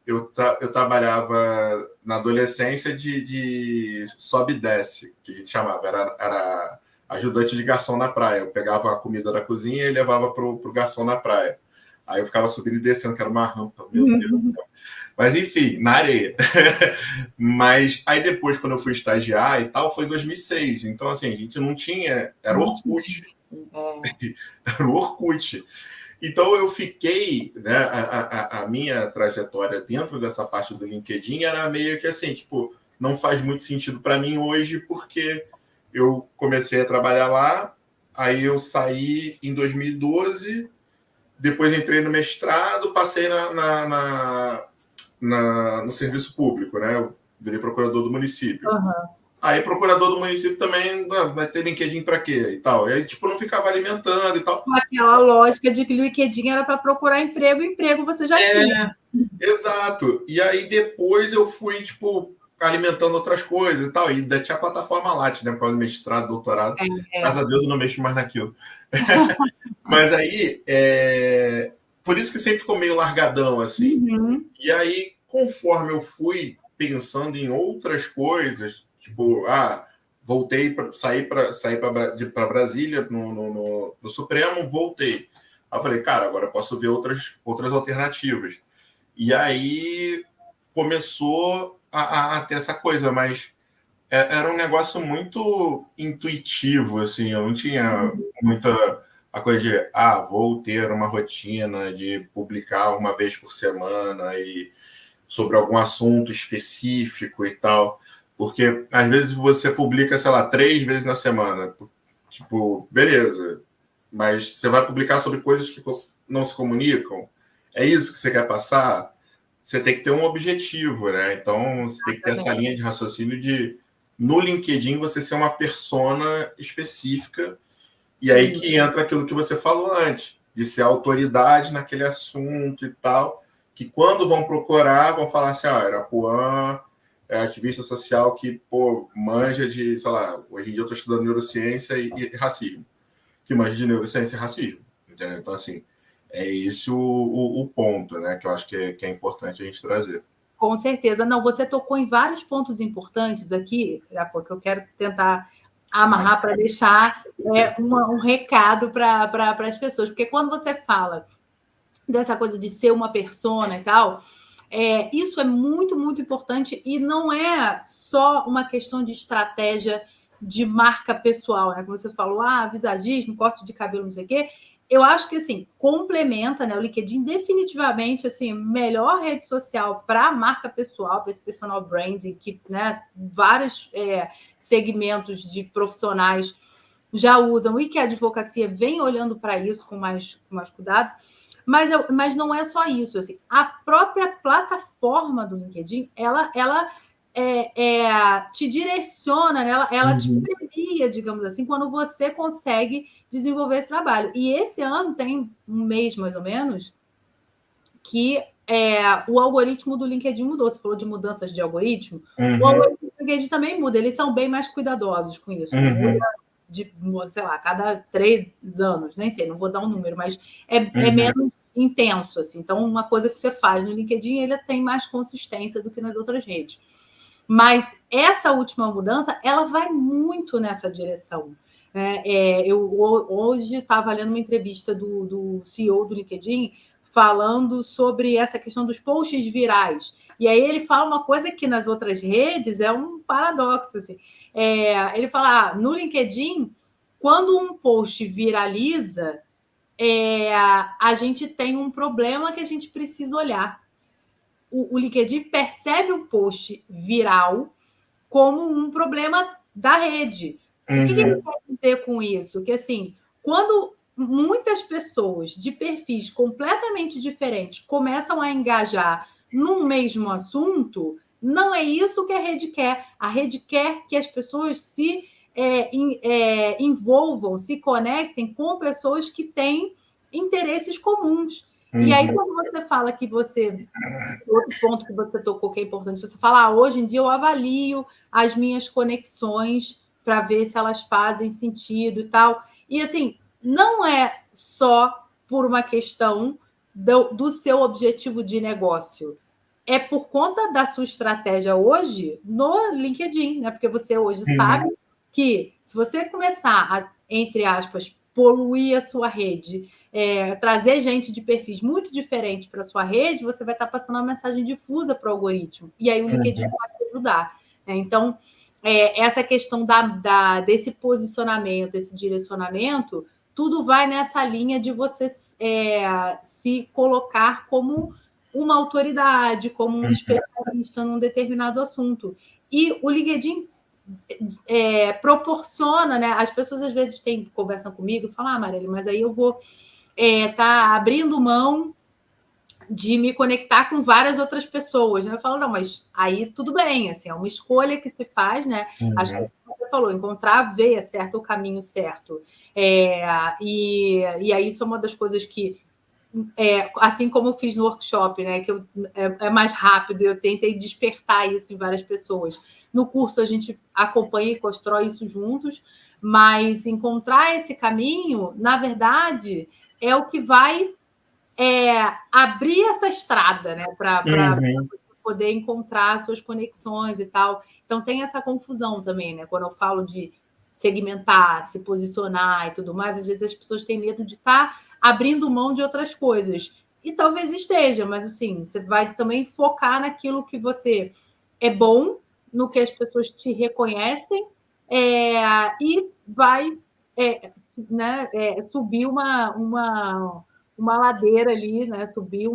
eu trabalhava na adolescência de sobe e desce, que a gente chamava, era ajudante de garçom na praia. Eu pegava a comida da cozinha e levava para o garçom na praia. Aí eu ficava subindo e descendo, que era uma rampa, meu Deus do céu. Mas, enfim, na areia. Mas aí depois, quando eu fui estagiar e tal, foi em 2006. Então, assim, a gente não tinha... Era o Orkut. Era o Orkut. Então, eu fiquei... Né, a minha trajetória dentro dessa parte do LinkedIn era meio que assim, tipo, não faz muito sentido para mim hoje, porque eu comecei a trabalhar lá, aí eu saí em 2012... Depois entrei no mestrado, passei no serviço público, né? Eu virei procurador do município. Aí, procurador do município também vai ter LinkedIn para quê? E tal. E aí, tipo, não ficava alimentando e tal. Aquela lógica de que o LinkedIn era para procurar emprego você já tinha. Exato. E aí, depois eu fui, tipo, alimentando outras coisas e tal. E ainda tinha a plataforma Lattes, né? Por causa do mestrado, doutorado. Graças a Deus eu não mexo mais naquilo. Mas aí, por isso que sempre ficou meio largadão, assim. E aí, conforme eu fui pensando em outras coisas, tipo, voltei, saí para Brasília, no Supremo, voltei. Aí eu falei, cara, agora eu posso ver outras alternativas. E aí começou a ter essa coisa, mas era um negócio muito intuitivo, assim, eu não tinha muita a coisa de, vou ter uma rotina de publicar uma vez por semana e sobre algum assunto específico e tal, porque às vezes você publica, sei lá, 3 vezes na semana, tipo, beleza, mas você vai publicar sobre coisas que não se comunicam, é isso que você quer passar? Você tem que ter um objetivo, né? Então, você tem que ter essa linha de raciocínio de, no LinkedIn, você ser uma persona específica. E aí que entra aquilo que você falou antes, de ser autoridade naquele assunto e tal, que quando vão procurar, vão falar assim, era Puan, ativista social que, manja de, sei lá, hoje em dia eu estou estudando neurociência e racismo. Que manja de neurociência e racismo, entendeu? Então, assim, é esse o ponto, né, que eu acho que é importante a gente trazer. Com certeza. Não, você tocou em vários pontos importantes aqui, porque eu quero tentar amarrar para deixar um recado para as pessoas. Porque quando você fala dessa coisa de ser uma persona e tal, isso é muito, muito importante e não é só uma questão de estratégia de marca pessoal, né? Como você falou, visagismo, corte de cabelo, não sei o quê. Eu acho que, assim, complementa, né? O LinkedIn definitivamente, assim, melhor rede social para marca pessoal, para esse personal branding, que, né, vários segmentos de profissionais já usam e que a advocacia vem olhando para isso com mais cuidado. Mas não é só isso. Assim, a própria plataforma do LinkedIn, ela te direciona, né? ela te premia, digamos assim, quando você consegue desenvolver esse trabalho. E esse ano tem um mês, mais ou menos, que o algoritmo do LinkedIn mudou. Você falou de mudanças de algoritmo. O algoritmo do LinkedIn também muda. Eles são bem mais cuidadosos com isso. De, sei lá, cada 3 anos, nem sei, não vou dar um número, mas é menos intenso, assim. Então, uma coisa que você faz no LinkedIn, ele tem mais consistência do que nas outras redes. Mas essa última mudança, ela vai muito nessa direção. Eu hoje estava lendo uma entrevista do CEO do LinkedIn falando sobre essa questão dos posts virais. E aí ele fala uma coisa que nas outras redes é um paradoxo. Assim. Ele fala, no LinkedIn, quando um post viraliza, a gente tem um problema que a gente precisa olhar. O LinkedIn percebe o post viral como um problema da rede. O que ele quer dizer com isso? Que, assim, quando muitas pessoas de perfis completamente diferentes começam a engajar num mesmo assunto, não é isso que a rede quer. A rede quer que as pessoas se envolvam, se conectem com pessoas que têm interesses comuns. E aí, quando você fala que você... Outro ponto que você tocou que é importante, você fala, hoje em dia eu avalio as minhas conexões para ver se elas fazem sentido e tal. E, assim, não é só por uma questão do seu objetivo de negócio. É por conta da sua estratégia hoje no LinkedIn, né? Porque você hoje sabe que se você começar a, entre aspas, poluir a sua rede, trazer gente de perfis muito diferentes para a sua rede, você vai estar passando uma mensagem difusa para o algoritmo. E aí o LinkedIn pode te ajudar. Então, essa questão desse posicionamento, desse direcionamento, tudo vai nessa linha de você se colocar como uma autoridade, como um especialista num determinado assunto. E o LinkedIn proporciona, né? As pessoas às vezes conversam comigo e falam, Marielle, mas aí eu vou tá abrindo mão de me conectar com várias outras pessoas. Eu falo, não, mas aí tudo bem, assim, é uma escolha que se faz, né? Acho que você falou, encontrar a veia certa, o caminho certo. E aí isso é uma das coisas que assim como eu fiz no workshop, né? Que é mais rápido, eu tentei despertar isso em várias pessoas. No curso a gente acompanha e constrói isso juntos, mas encontrar esse caminho, na verdade, é o que vai abrir essa estrada, né? Para poder encontrar suas conexões e tal. Então tem essa confusão também, né? Quando eu falo de segmentar, se posicionar e tudo mais, às vezes as pessoas têm medo de estar abrindo mão de outras coisas. E talvez esteja, mas assim, você vai também focar naquilo que você é bom, no que as pessoas te reconhecem, e vai subir uma ladeira ali, né? Subir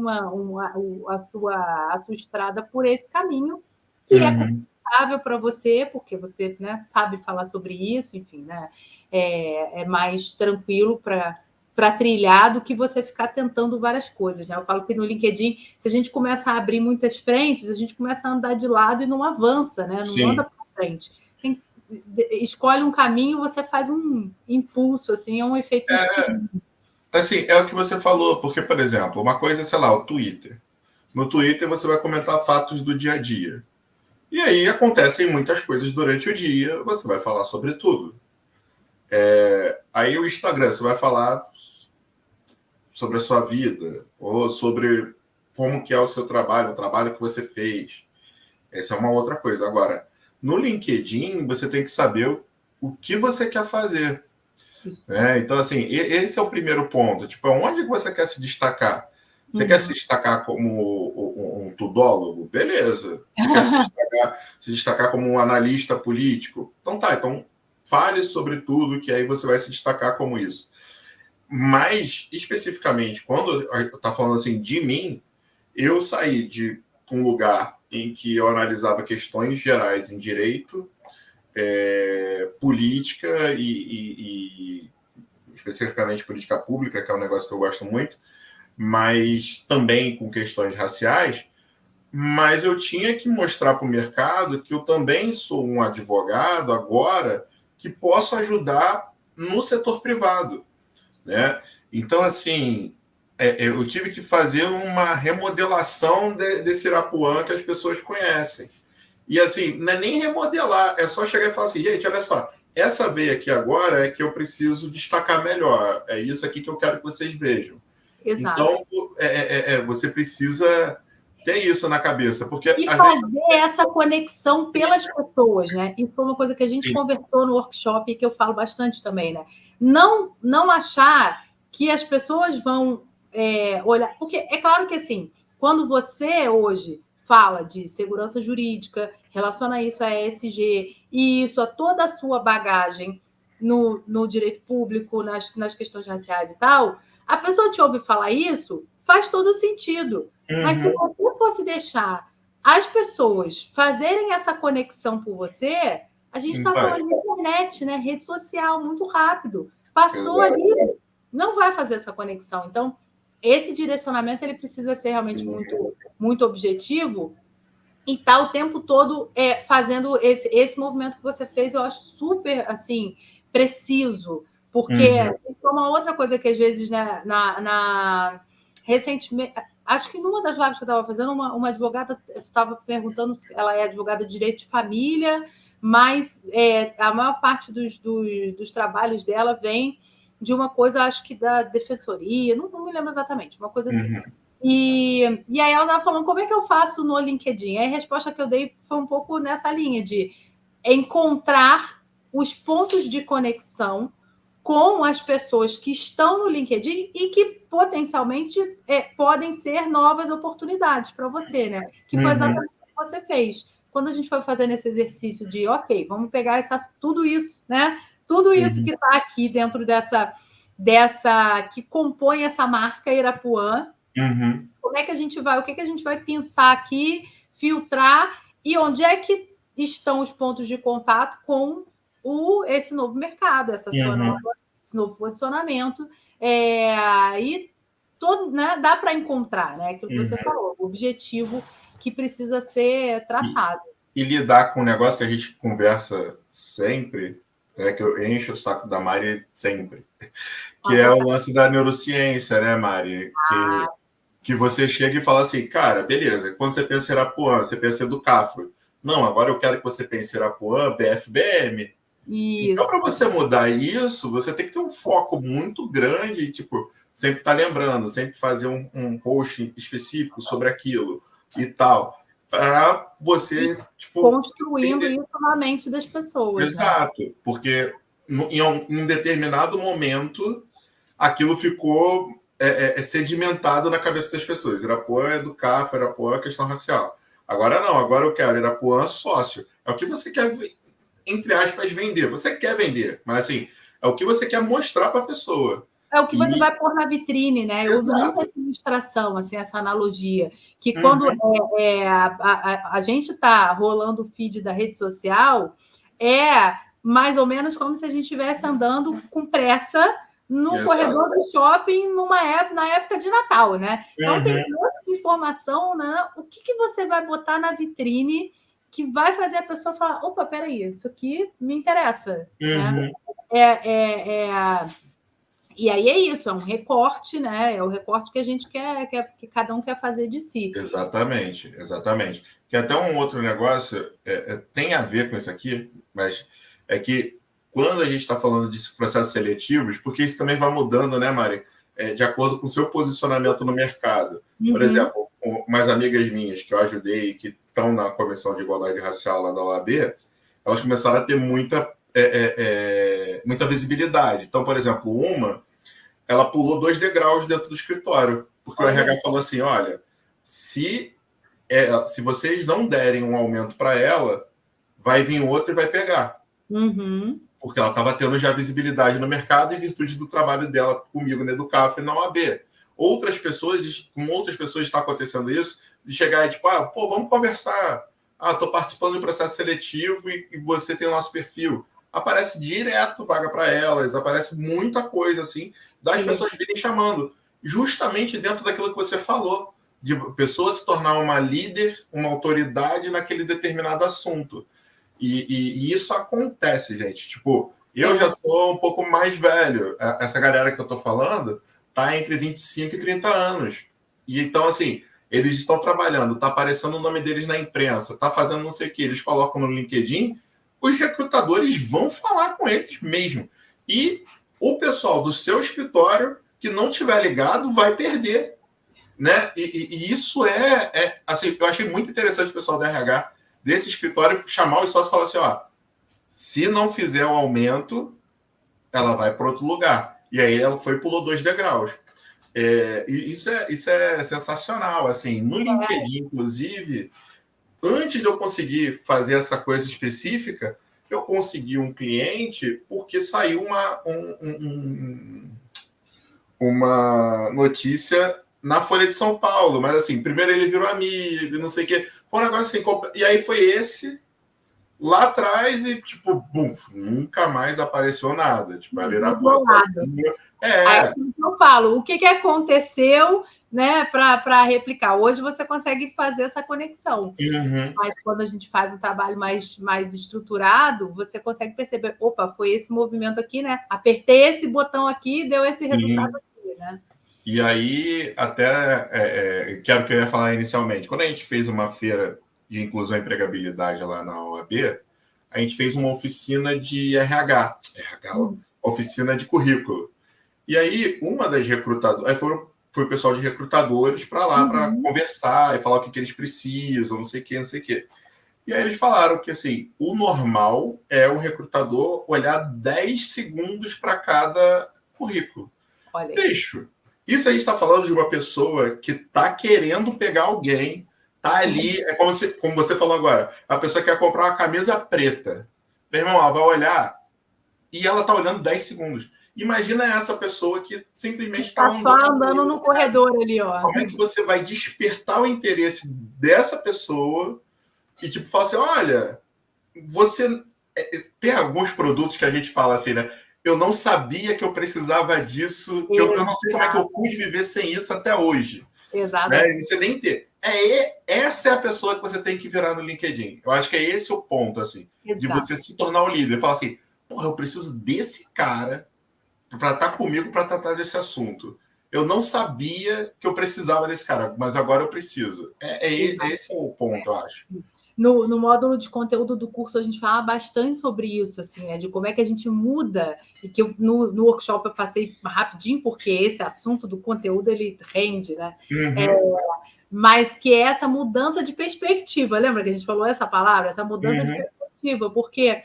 a sua estrada por esse caminho, que é confortável para você, porque você, né, sabe falar sobre isso, enfim, né? É mais tranquilo para trilhar do que você ficar tentando várias coisas, né? Eu falo que no LinkedIn, se a gente começa a abrir muitas frentes, a gente começa a andar de lado e não avança, né? Não anda para frente. Escolhe um caminho, você faz um impulso, assim, é um efeito estímulo. Assim, é o que você falou, porque, por exemplo, uma coisa, sei lá, o Twitter. No Twitter você vai comentar fatos do dia a dia. E aí acontecem muitas coisas durante o dia, você vai falar sobre tudo. Aí o Instagram, você vai falar sobre a sua vida, ou sobre como que é o seu trabalho, o trabalho que você fez. Essa é uma outra coisa. Agora, no LinkedIn, você tem que saber o que você quer fazer. Então, assim, esse é o primeiro ponto. Tipo, onde você quer se destacar? Você quer se destacar como um tudólogo? Beleza. Você quer se destacar como um analista político? Então tá, então fale sobre tudo, que aí você vai se destacar como isso. Mas, especificamente, quando eu tá falando assim de mim, eu saí de um lugar em que eu analisava questões gerais em direito, política e especificamente política pública, que é um negócio que eu gosto muito, mas também com questões raciais, mas eu tinha que mostrar para o mercado que eu também sou um advogado agora que posso ajudar no setor privado, né? Então, assim, eu tive que fazer uma remodelação desse Irapuã que as pessoas conhecem. E, assim, não é nem remodelar, é só chegar e falar assim, gente, olha só, essa veia aqui agora é que eu preciso destacar melhor. É isso aqui que eu quero que vocês vejam. Exato. Então, você precisa ter isso na cabeça. Porque, e fazer essa conexão pelas pessoas, né? E foi uma coisa que a gente conversou no workshop e que eu falo bastante também, né? Não achar que as pessoas vão olhar... Porque é claro que, assim, quando você hoje fala de segurança jurídica, relaciona isso a ESG e isso a toda a sua bagagem no direito público, nas questões raciais e tal, a pessoa te ouve falar isso, faz todo sentido. Mas se você fosse deixar as pessoas fazerem essa conexão por você, a gente está falando de internet, né? Rede social, muito rápido. Passou ali, não vai fazer essa conexão. Então, esse direcionamento ele precisa ser realmente muito, muito objetivo e está o tempo todo fazendo esse movimento que você fez, eu acho super assim preciso, porque é uma outra coisa que às vezes, né, recentemente, acho que numa das lives que eu estava fazendo, uma advogada estava perguntando, ela é advogada de direito de família, mas a maior parte dos trabalhos dela vem de uma coisa, acho que da defensoria, não me lembro exatamente, uma coisa assim. E aí ela estava falando como é que eu faço no LinkedIn. Aí a resposta que eu dei foi um pouco nessa linha de encontrar os pontos de conexão com as pessoas que estão no LinkedIn e que potencialmente podem ser novas oportunidades para você, né? Que foi exatamente o que você fez. Quando a gente foi fazendo esse exercício de, ok, vamos pegar tudo isso, né? Tudo isso que está aqui dentro dessa que compõe essa marca Irapuã. Como é que a gente vai? O que a gente vai pensar aqui, filtrar e onde é que estão os pontos de contato com esse novo mercado, esse novo posicionamento, e todo, né, dá para encontrar, né? Aquilo que você falou, o objetivo que precisa ser traçado. E lidar com um negócio que a gente conversa sempre, né, que eu encho o saco da Mari sempre, que é o lance da neurociência, né, Mari? Que você chega e fala assim, cara, beleza, quando você pensa em Irapuã, você pensa em Educafro. Não, agora eu quero que você pense em Irapuã, BFBM. Então, Isso. para você mudar isso, você tem que ter um foco muito grande, tipo, sempre estar lembrando, sempre fazer um post específico sobre aquilo e tal, para você, tipo, Construindo entender. isso na mente das pessoas, né? Exato, porque em um determinado momento aquilo ficou sedimentado na cabeça das pessoas. Irapuã é educar, Irapuã é questão racial. Agora não, agora eu quero Irapuã sócio. É o que você quer, entre aspas, vender. Você quer vender, mas assim, é o que você quer mostrar para a pessoa. É o que você E... vai pôr na vitrine, né? Eu uso muito Exato. essa ilustração, assim, essa analogia, que quando Uhum. a gente está rolando o feed da rede social, é mais ou menos como se a gente estivesse andando com pressa no Exato. corredor do shopping na época de Natal, né? Então tem Uhum. um monte de informação, né? O que você vai botar na vitrine que vai fazer a pessoa falar: opa, peraí, isso aqui me interessa, né? Uhum. E aí é isso, é um recorte, né? É o recorte que a gente que cada um quer fazer de si. Exatamente, exatamente. Que até um outro negócio tem a ver com isso aqui, mas é que quando a gente está falando de processos seletivos, porque isso também vai mudando, né, Mari? De acordo com o seu posicionamento no mercado. Por Uhum. exemplo, umas amigas minhas que eu ajudei, que estão na Comissão de Igualdade Racial lá da OAB, elas começaram a ter muita visibilidade. Então, por exemplo, ela pulou 2 degraus dentro do escritório, porque o RH falou assim, olha, se vocês não derem um aumento para ela, vai vir outro e vai pegar. Uhum. Porque ela estava tendo já visibilidade no mercado em virtude do trabalho dela comigo na Educaf e na OAB. Com outras pessoas está acontecendo isso, de chegar e tipo, vamos conversar. Estou participando de um processo seletivo e você tem o nosso perfil. Aparece direto vaga para elas, aparece muita coisa assim, das pessoas virem chamando. Justamente dentro daquilo que você falou, de pessoa se tornar uma líder, uma autoridade naquele determinado assunto. E isso acontece, gente. Tipo, eu já sou um pouco mais velho. Essa galera que eu tô falando tá entre 25 e 30 anos. E então, assim, eles estão trabalhando, tá aparecendo o nome deles na imprensa, tá fazendo não sei o que, eles colocam no LinkedIn, os recrutadores vão falar com eles mesmo. E o pessoal do seu escritório que não tiver ligado vai perder, né? E isso assim, eu achei muito interessante o pessoal da RH desse escritório chamar os sócios e falar assim, se não fizer o aumento, ela vai para outro lugar. E aí ela pulou 2 degraus. E isso é sensacional. Assim, no LinkedIn, inclusive, antes de eu conseguir fazer essa coisa específica, eu consegui um cliente porque saiu uma notícia na Folha de São Paulo. Mas assim, primeiro ele virou amigo, não sei o quê. Foi um negócio assim. E aí foi esse lá atrás e, tipo, nunca mais apareceu nada. Tipo, a Irapuã sozinha. Aí eu falo, o que aconteceu, né, para replicar? Hoje você consegue fazer essa conexão. Uhum. Mas quando a gente faz um trabalho mais estruturado, você consegue perceber, opa, foi esse movimento aqui, né? Apertei esse botão aqui e deu esse resultado aqui, né? E aí, até que era o que eu ia falar inicialmente. Quando a gente fez uma feira de inclusão e empregabilidade lá na OAB, a gente fez uma oficina de RH, oficina de currículo. E aí, uma das recrutadoras, aí foi o pessoal de recrutadores para lá para conversar e falar o que eles precisam, não sei o que, não sei o que. E aí eles falaram que assim, o normal é o recrutador olhar 10 segundos para cada currículo. Bicho, isso a gente está falando de uma pessoa que está querendo pegar alguém, tá ali, é como você falou agora, a pessoa quer comprar uma camisa preta. Meu irmão, ela vai olhar e ela tá olhando 10 segundos. Imagina essa pessoa que simplesmente está andando no corredor ali, ó. Como é que você vai despertar o interesse dessa pessoa e tipo falar assim, olha, você tem alguns produtos que a gente fala assim, né? Eu não sabia que eu precisava disso, eu não sei como é que eu pude viver sem isso até hoje. Exato. Né? Você nem ter. Essa é a pessoa que você tem que virar no LinkedIn. Eu acho que é esse o ponto, assim, de você se tornar o líder. Falar assim, porra, eu preciso desse cara para estar comigo para tratar desse assunto. Eu não sabia que eu precisava desse cara, mas agora eu preciso. Esse é o ponto, eu acho. No módulo de conteúdo do curso, a gente fala bastante sobre isso, assim, né? De como é que a gente muda, e que no workshop eu passei rapidinho, porque esse assunto do conteúdo, ele rende, né? Mas que é essa mudança de perspectiva. Lembra que a gente falou essa palavra? Essa mudança de perspectiva, porque...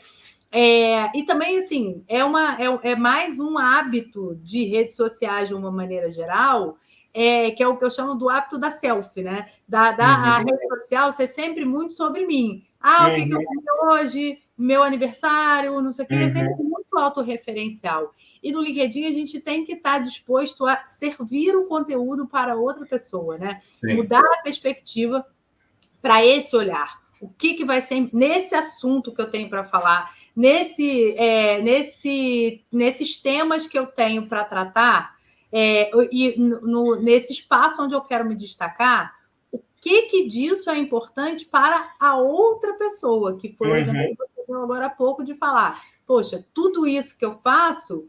e também, assim, é mais um hábito de redes sociais, de uma maneira geral, que é o que eu chamo do hábito da selfie, né? A rede social ser sempre muito sobre mim. O que eu comi hoje, meu aniversário, não sei o quê, é sempre muito autorreferencial. E no LinkedIn a gente tem que estar disposto a servir o conteúdo para outra pessoa, né? Sim. Mudar a perspectiva para esse olhar. O que vai ser nesse assunto que eu tenho para falar, nesses temas que eu tenho para tratar, e nesse espaço onde eu quero me destacar, o que disso é importante para a outra pessoa, que foi o exemplo que você deu agora há pouco de falar. Poxa, tudo isso que eu faço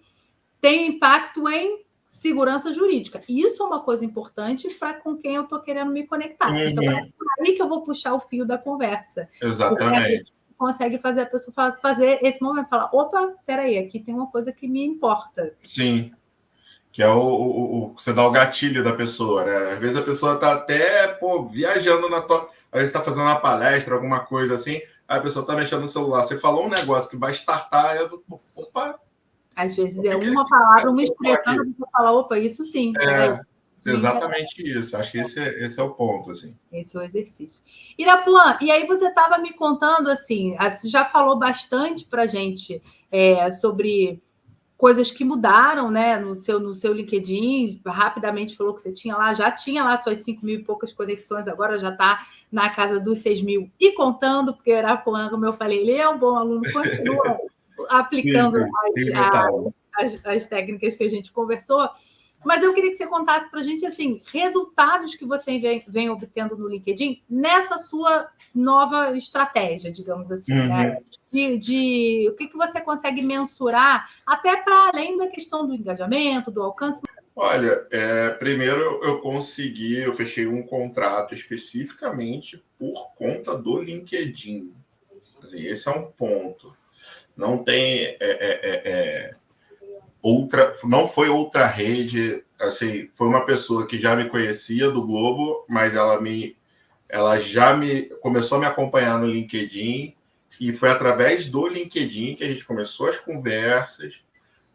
tem impacto em segurança jurídica. E isso é uma coisa importante para com quem eu estou querendo me conectar. Então, é por aí que eu vou puxar o fio da conversa. Exatamente. Consegue fazer a pessoa fazer esse momento, falar, opa, peraí, aqui tem uma coisa que me importa. Sim. Que é você dá o gatilho da pessoa, né? Às vezes a pessoa está até viajando na tua... Às vezes está fazendo uma palestra, alguma coisa assim, aí a pessoa está mexendo no celular. Você falou um negócio que vai startar, eu... Opa! Às vezes é uma palavra, uma expressão, que você fala, opa, isso sim. Exatamente isso. Acho que esse é o ponto, assim. Esse é o exercício. Irapuã, e aí você estava me contando, assim, você já falou bastante para a gente sobre coisas que mudaram, né, no seu LinkedIn, rapidamente falou que você já tinha lá suas 5 mil e poucas conexões, agora já está na casa dos 6 mil e contando, porque o Irapuã, como eu falei, ele é um bom aluno, continua aplicando as técnicas que a gente conversou. Mas eu queria que você contasse para a gente, assim, resultados que você vem obtendo no LinkedIn nessa sua nova estratégia, digamos assim, né? O que você consegue mensurar, até para além da questão do engajamento, do alcance. Olha, primeiro eu fechei um contrato especificamente por conta do LinkedIn. Assim, esse é um ponto. Não tem... não foi outra rede, assim, foi uma pessoa que já me conhecia do Globo, mas ela já começou a me acompanhar no LinkedIn, e foi através do LinkedIn que a gente começou as conversas.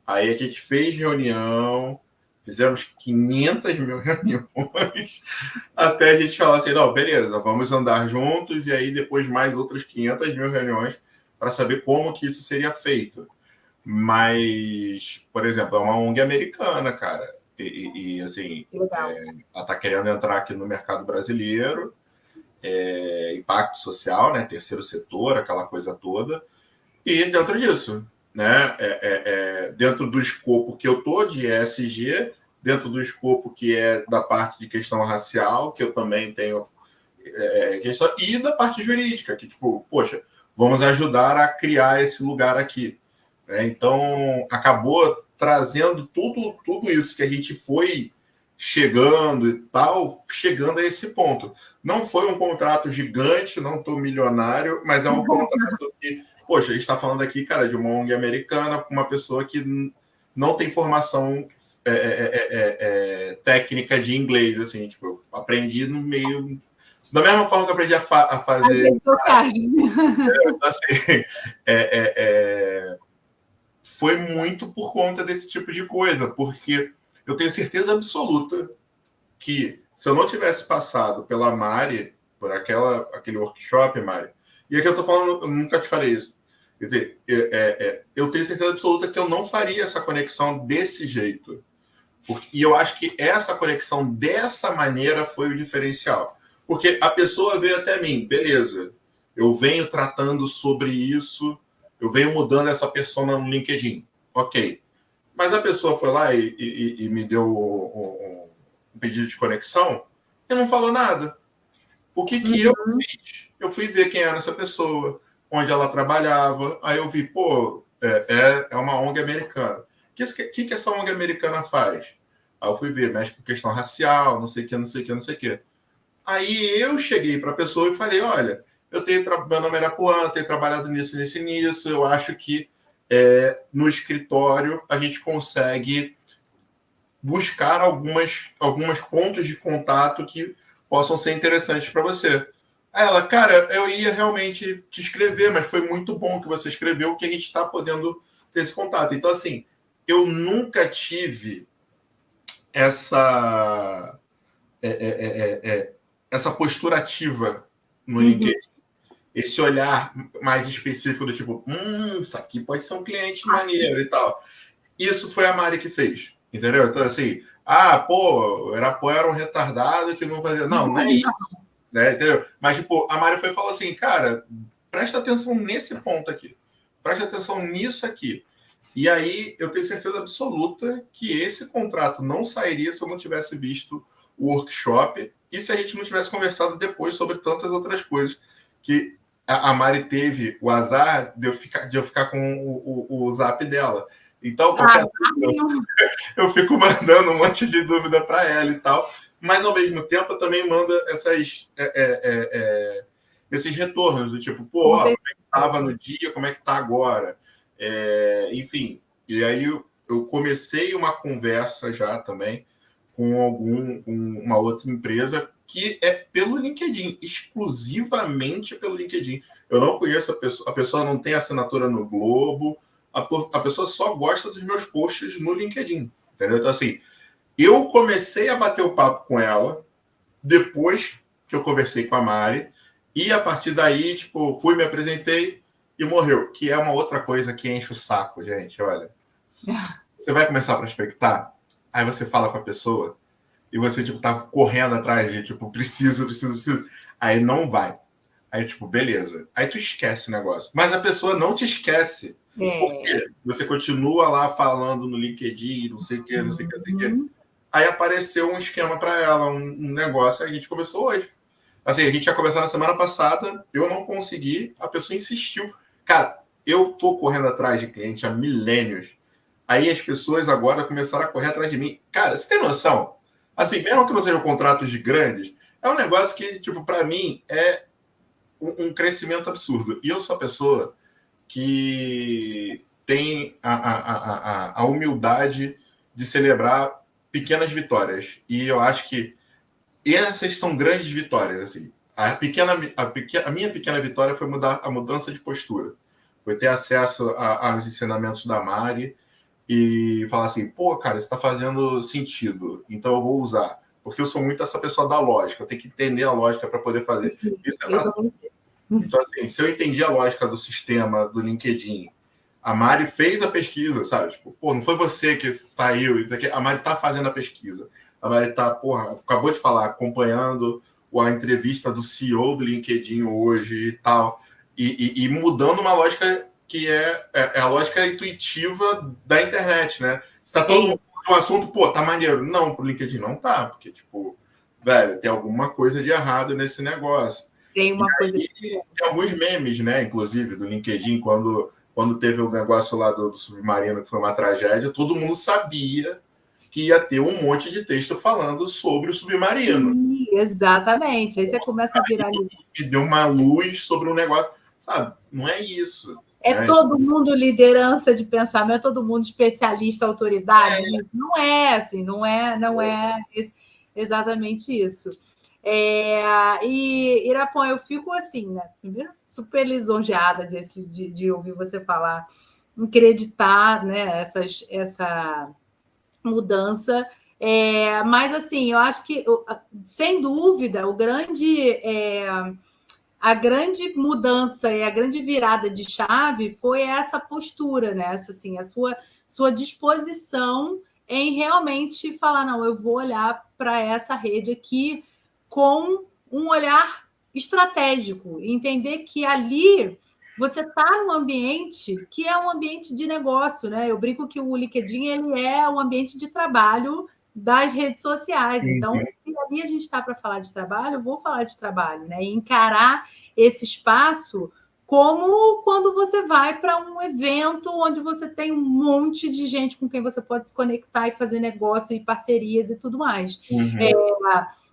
Aí a gente fez reunião, fizemos 500 mil reuniões, até a gente falar assim, não, beleza, vamos andar juntos, e aí depois mais outras 500 mil reuniões para saber como que isso seria feito. Mas, por exemplo, é uma ONG americana, cara. E assim, ela está querendo entrar aqui no mercado brasileiro, impacto social, né? Terceiro setor, aquela coisa toda. E dentro disso, né? Dentro do escopo que eu tô de ESG, dentro do escopo que é da parte de questão racial, que eu também tenho questão, e da parte jurídica, que, tipo, poxa, vamos ajudar a criar esse lugar aqui. Então, acabou trazendo tudo isso que a gente foi chegando e tal, chegando a esse ponto. Não foi um contrato gigante, não estou milionário, mas é um contrato que, poxa, a gente está falando aqui, cara, de uma ONG americana, com uma pessoa que não tem formação técnica de inglês, assim, tipo, eu aprendi no meio... Da mesma forma que eu aprendi a fazer... assim, foi muito por conta desse tipo de coisa, porque eu tenho certeza absoluta que se eu não tivesse passado pela Mari, por aquele workshop, Mari, e aqui eu tô falando, eu nunca te falei isso, eu tenho certeza absoluta que eu não faria essa conexão desse jeito. E eu acho que essa conexão dessa maneira foi o diferencial. Porque a pessoa veio até mim, beleza, eu venho tratando sobre isso, eu venho mudando essa persona no LinkedIn. Ok. Mas a pessoa foi lá e me deu um pedido de conexão e não falou nada. O que eu fiz? Eu fui ver quem era essa pessoa, onde ela trabalhava. Aí eu vi, pô, é uma ONG americana. O que essa ONG americana faz? Aí eu fui ver, mexe com questão racial, não sei o que, não sei o que, não sei o que. Aí eu cheguei para a pessoa e falei, olha, meu nome era Puan, tenho trabalhado nisso, eu acho que no escritório a gente consegue buscar algumas pontos de contato que possam ser interessantes para você. Aí ela, cara, eu ia realmente te escrever, mas foi muito bom que você escreveu, que a gente está podendo ter esse contato. Então, assim, eu nunca tive essa essa postura ativa no LinkedIn. Esse olhar mais específico do tipo, isso aqui pode ser um cliente maneiro e tal. Isso foi a Mari que fez, entendeu? Então, assim, era um retardado que não fazia... Não é isso, né? Entendeu? Mas, tipo, a Mari foi e falou assim, cara, presta atenção nesse ponto aqui. Presta atenção nisso aqui. E aí, eu tenho certeza absoluta que esse contrato não sairia se eu não tivesse visto o workshop e se a gente não tivesse conversado depois sobre tantas outras coisas que a Mari teve o azar de eu ficar com o zap dela. Então, eu fico mandando um monte de dúvida para ela e tal, mas ao mesmo tempo eu também mando esses retornos do tipo, como é que estava no dia, como é que está agora? Enfim, e aí eu comecei uma conversa já também com uma outra empresa que é pelo LinkedIn, exclusivamente pelo LinkedIn. Eu não conheço a pessoa não tem assinatura no Globo, a pessoa só gosta dos meus posts no LinkedIn, entendeu? Então, assim, eu comecei a bater o papo com ela depois que eu conversei com a Mari, e a partir daí, tipo, me apresentei e morreu, que é uma outra coisa que enche o saco, gente, olha. Você vai começar a prospectar, aí você fala com a pessoa, e você, tipo, tá correndo atrás de, tipo, preciso. Aí não vai. Aí, tipo, beleza. Aí tu esquece o negócio. Mas a pessoa não te esquece. Porque você continua lá falando no LinkedIn, não sei o que, não sei o que, não sei o que. Aí apareceu um esquema para ela, um negócio, a gente começou hoje. Assim, a gente ia começar na semana passada, eu não consegui, a pessoa insistiu. Cara, eu tô correndo atrás de cliente há milênios. Aí as pessoas agora começaram a correr atrás de mim. Cara, você tem noção? Assim, mesmo que não sejam contratos de grandes, é um negócio que, tipo, para mim é um crescimento absurdo. E eu sou a pessoa que tem a humildade de celebrar pequenas vitórias. E eu acho que essas são grandes vitórias. Assim. A minha pequena vitória foi a mudança de postura. Foi ter acesso aos ensinamentos da Mari e falar assim, pô, cara, isso está fazendo sentido, então eu vou usar. Porque eu sou muito essa pessoa da lógica, eu tenho que entender a lógica para poder fazer. Isso é pra... Então, assim, se eu entendi a lógica do sistema do LinkedIn, a Mari fez a pesquisa, sabe? Tipo, pô, não foi você que saiu, isso aqui. A Mari tá fazendo a pesquisa. A Mari tá, porra, acabou de falar, acompanhando a entrevista do CEO do LinkedIn hoje e tal, e mudando uma lógica que é a lógica intuitiva da internet, né? Se tá todo mundo com um assunto, pô, tá maneiro. Não, pro LinkedIn não tá, porque, tipo, velho, tem alguma coisa de errado nesse negócio. Tem uma coisa. Tem alguns memes, né, inclusive, do LinkedIn, quando teve o negócio lá do submarino, que foi uma tragédia, todo mundo sabia que ia ter um monte de texto falando sobre o submarino. Sim, exatamente. Aí você começa a virar... E deu uma luz sobre o negócio. Sabe, não é isso. É todo mundo liderança de pensamento, todo mundo especialista, autoridade. Não é assim, não é exatamente isso. E, Irapon, eu fico assim, né? Primeiro, super lisonjeada de ouvir você falar, acreditar, né, essa mudança. Mas, assim, eu acho que, sem dúvida, a grande mudança e a grande virada de chave foi essa postura, né? Assim, a sua disposição em realmente falar, não, eu vou olhar para essa rede aqui com um olhar estratégico, entender que ali você está num ambiente que é um ambiente de negócio, né? Eu brinco que o LinkedIn ele é um ambiente de trabalho das redes sociais. Então, se ali a gente está para falar de trabalho, eu vou falar de trabalho, né? E encarar esse espaço como quando você vai para um evento onde você tem um monte de gente com quem você pode se conectar e fazer negócio e parcerias e tudo mais.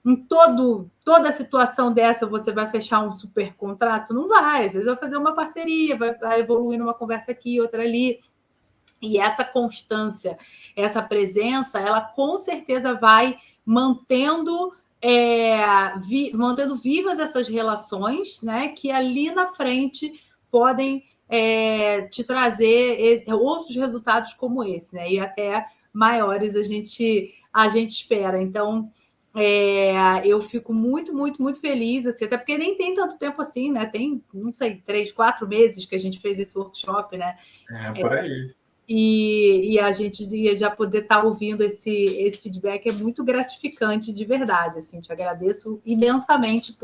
Em toda situação dessa, você vai fechar um super contrato? Não vai. Às vezes vai fazer uma parceria, vai evoluir numa conversa aqui, outra ali. E essa constância, essa presença, ela com certeza vai mantendo vivas essas relações, né? Que ali na frente podem te trazer outros resultados como esse, né? E até maiores a gente espera. Então, eu fico muito, muito, muito feliz, assim, até porque nem tem tanto tempo assim, né? Tem, não sei, 3, 4 meses que a gente fez esse workshop, né? Por aí. E a gente já poder estar ouvindo esse feedback é muito gratificante, de verdade. Assim, te agradeço imensamente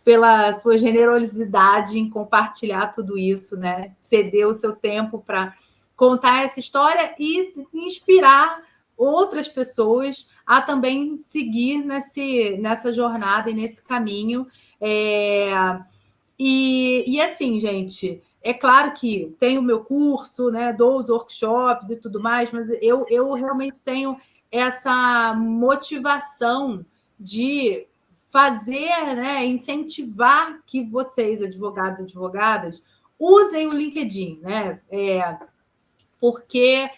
pela sua generosidade em compartilhar tudo isso, né? Ceder o seu tempo para contar essa história e inspirar outras pessoas a também seguir nessa jornada e nesse caminho. E assim, gente, é claro que tem o meu curso, né, dou os workshops e tudo mais, mas eu realmente tenho essa motivação de fazer, né, incentivar que vocês, advogados e advogadas, usem o LinkedIn, né? Porque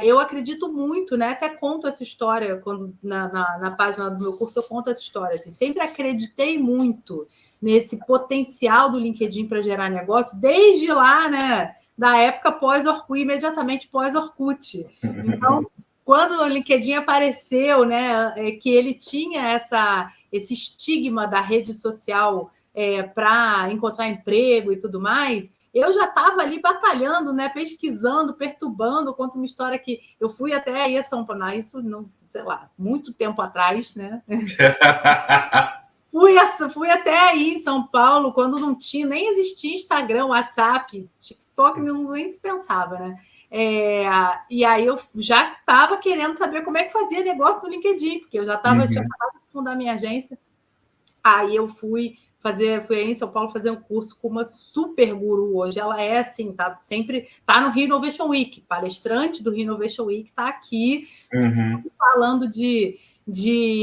eu acredito muito, né? Até conto essa história quando na página do meu curso eu conto essa história. Assim, sempre acreditei muito nesse potencial do LinkedIn para gerar negócio, desde lá, né? Da época pós-Orkut, imediatamente pós-Orkut. Então, quando o LinkedIn apareceu, né? Que ele tinha esse estigma da rede social para encontrar emprego e tudo mais, eu já estava ali batalhando, né, pesquisando, perturbando, conto uma história que eu fui até aí a São Paulo, isso não, sei lá, muito tempo atrás, né? Fui até aí em São Paulo, quando não tinha, nem existia Instagram, WhatsApp, TikTok, nem se pensava, né? E aí eu já estava querendo saber como é que fazia negócio no LinkedIn, porque eu já tinha acabado de fundar minha agência. Aí eu fui aí em São Paulo fazer um curso com uma super guru hoje. Ela é assim, tá no Rio Innovation Week, palestrante do Rio Innovation Week, está aqui falando de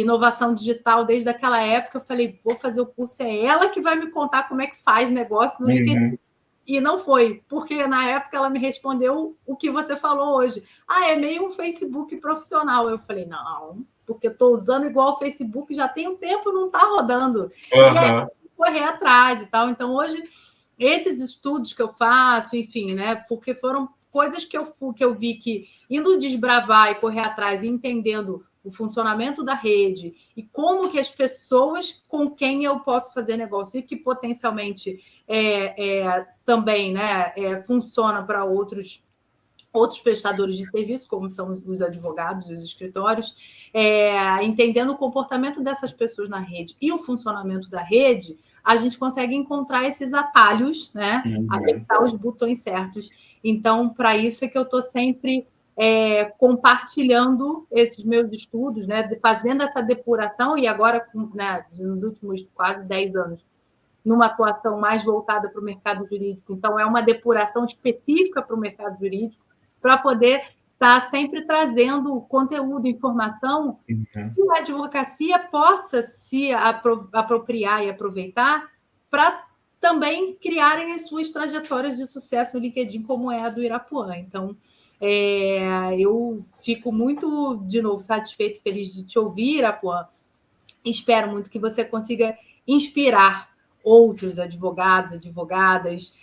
inovação digital desde aquela época. Eu falei, vou fazer o curso, é ela que vai me contar como é que faz negócio no LinkedIn. E não foi, porque na época ela me respondeu o que você falou hoje. É meio um Facebook profissional. Eu falei, não, porque estou usando igual o Facebook, já tem um tempo, não está rodando. E aí correr atrás e tal. Então, hoje, esses estudos que eu faço, enfim, né? Porque foram coisas que eu vi que indo desbravar e correr atrás e entendendo o funcionamento da rede e como que as pessoas com quem eu posso fazer negócio e que potencialmente também, né, funciona para outros prestadores de serviço, como são os advogados e os escritórios, entendendo o comportamento dessas pessoas na rede e o funcionamento da rede, a gente consegue encontrar esses atalhos, né? Apertar os botões certos. Então, para isso é que eu estou sempre compartilhando esses meus estudos, né? Fazendo essa depuração, e agora, né, nos últimos quase 10 anos, numa atuação mais voltada para o mercado jurídico. Então, é uma depuração específica para o mercado jurídico, para poder estar sempre trazendo conteúdo, informação, que a advocacia possa se apropriar e aproveitar para também criarem as suas trajetórias de sucesso no LinkedIn, como é a do Irapuã. Então, eu fico muito, de novo, satisfeita e feliz de te ouvir, Irapuã. Espero muito que você consiga inspirar outros advogados, advogadas,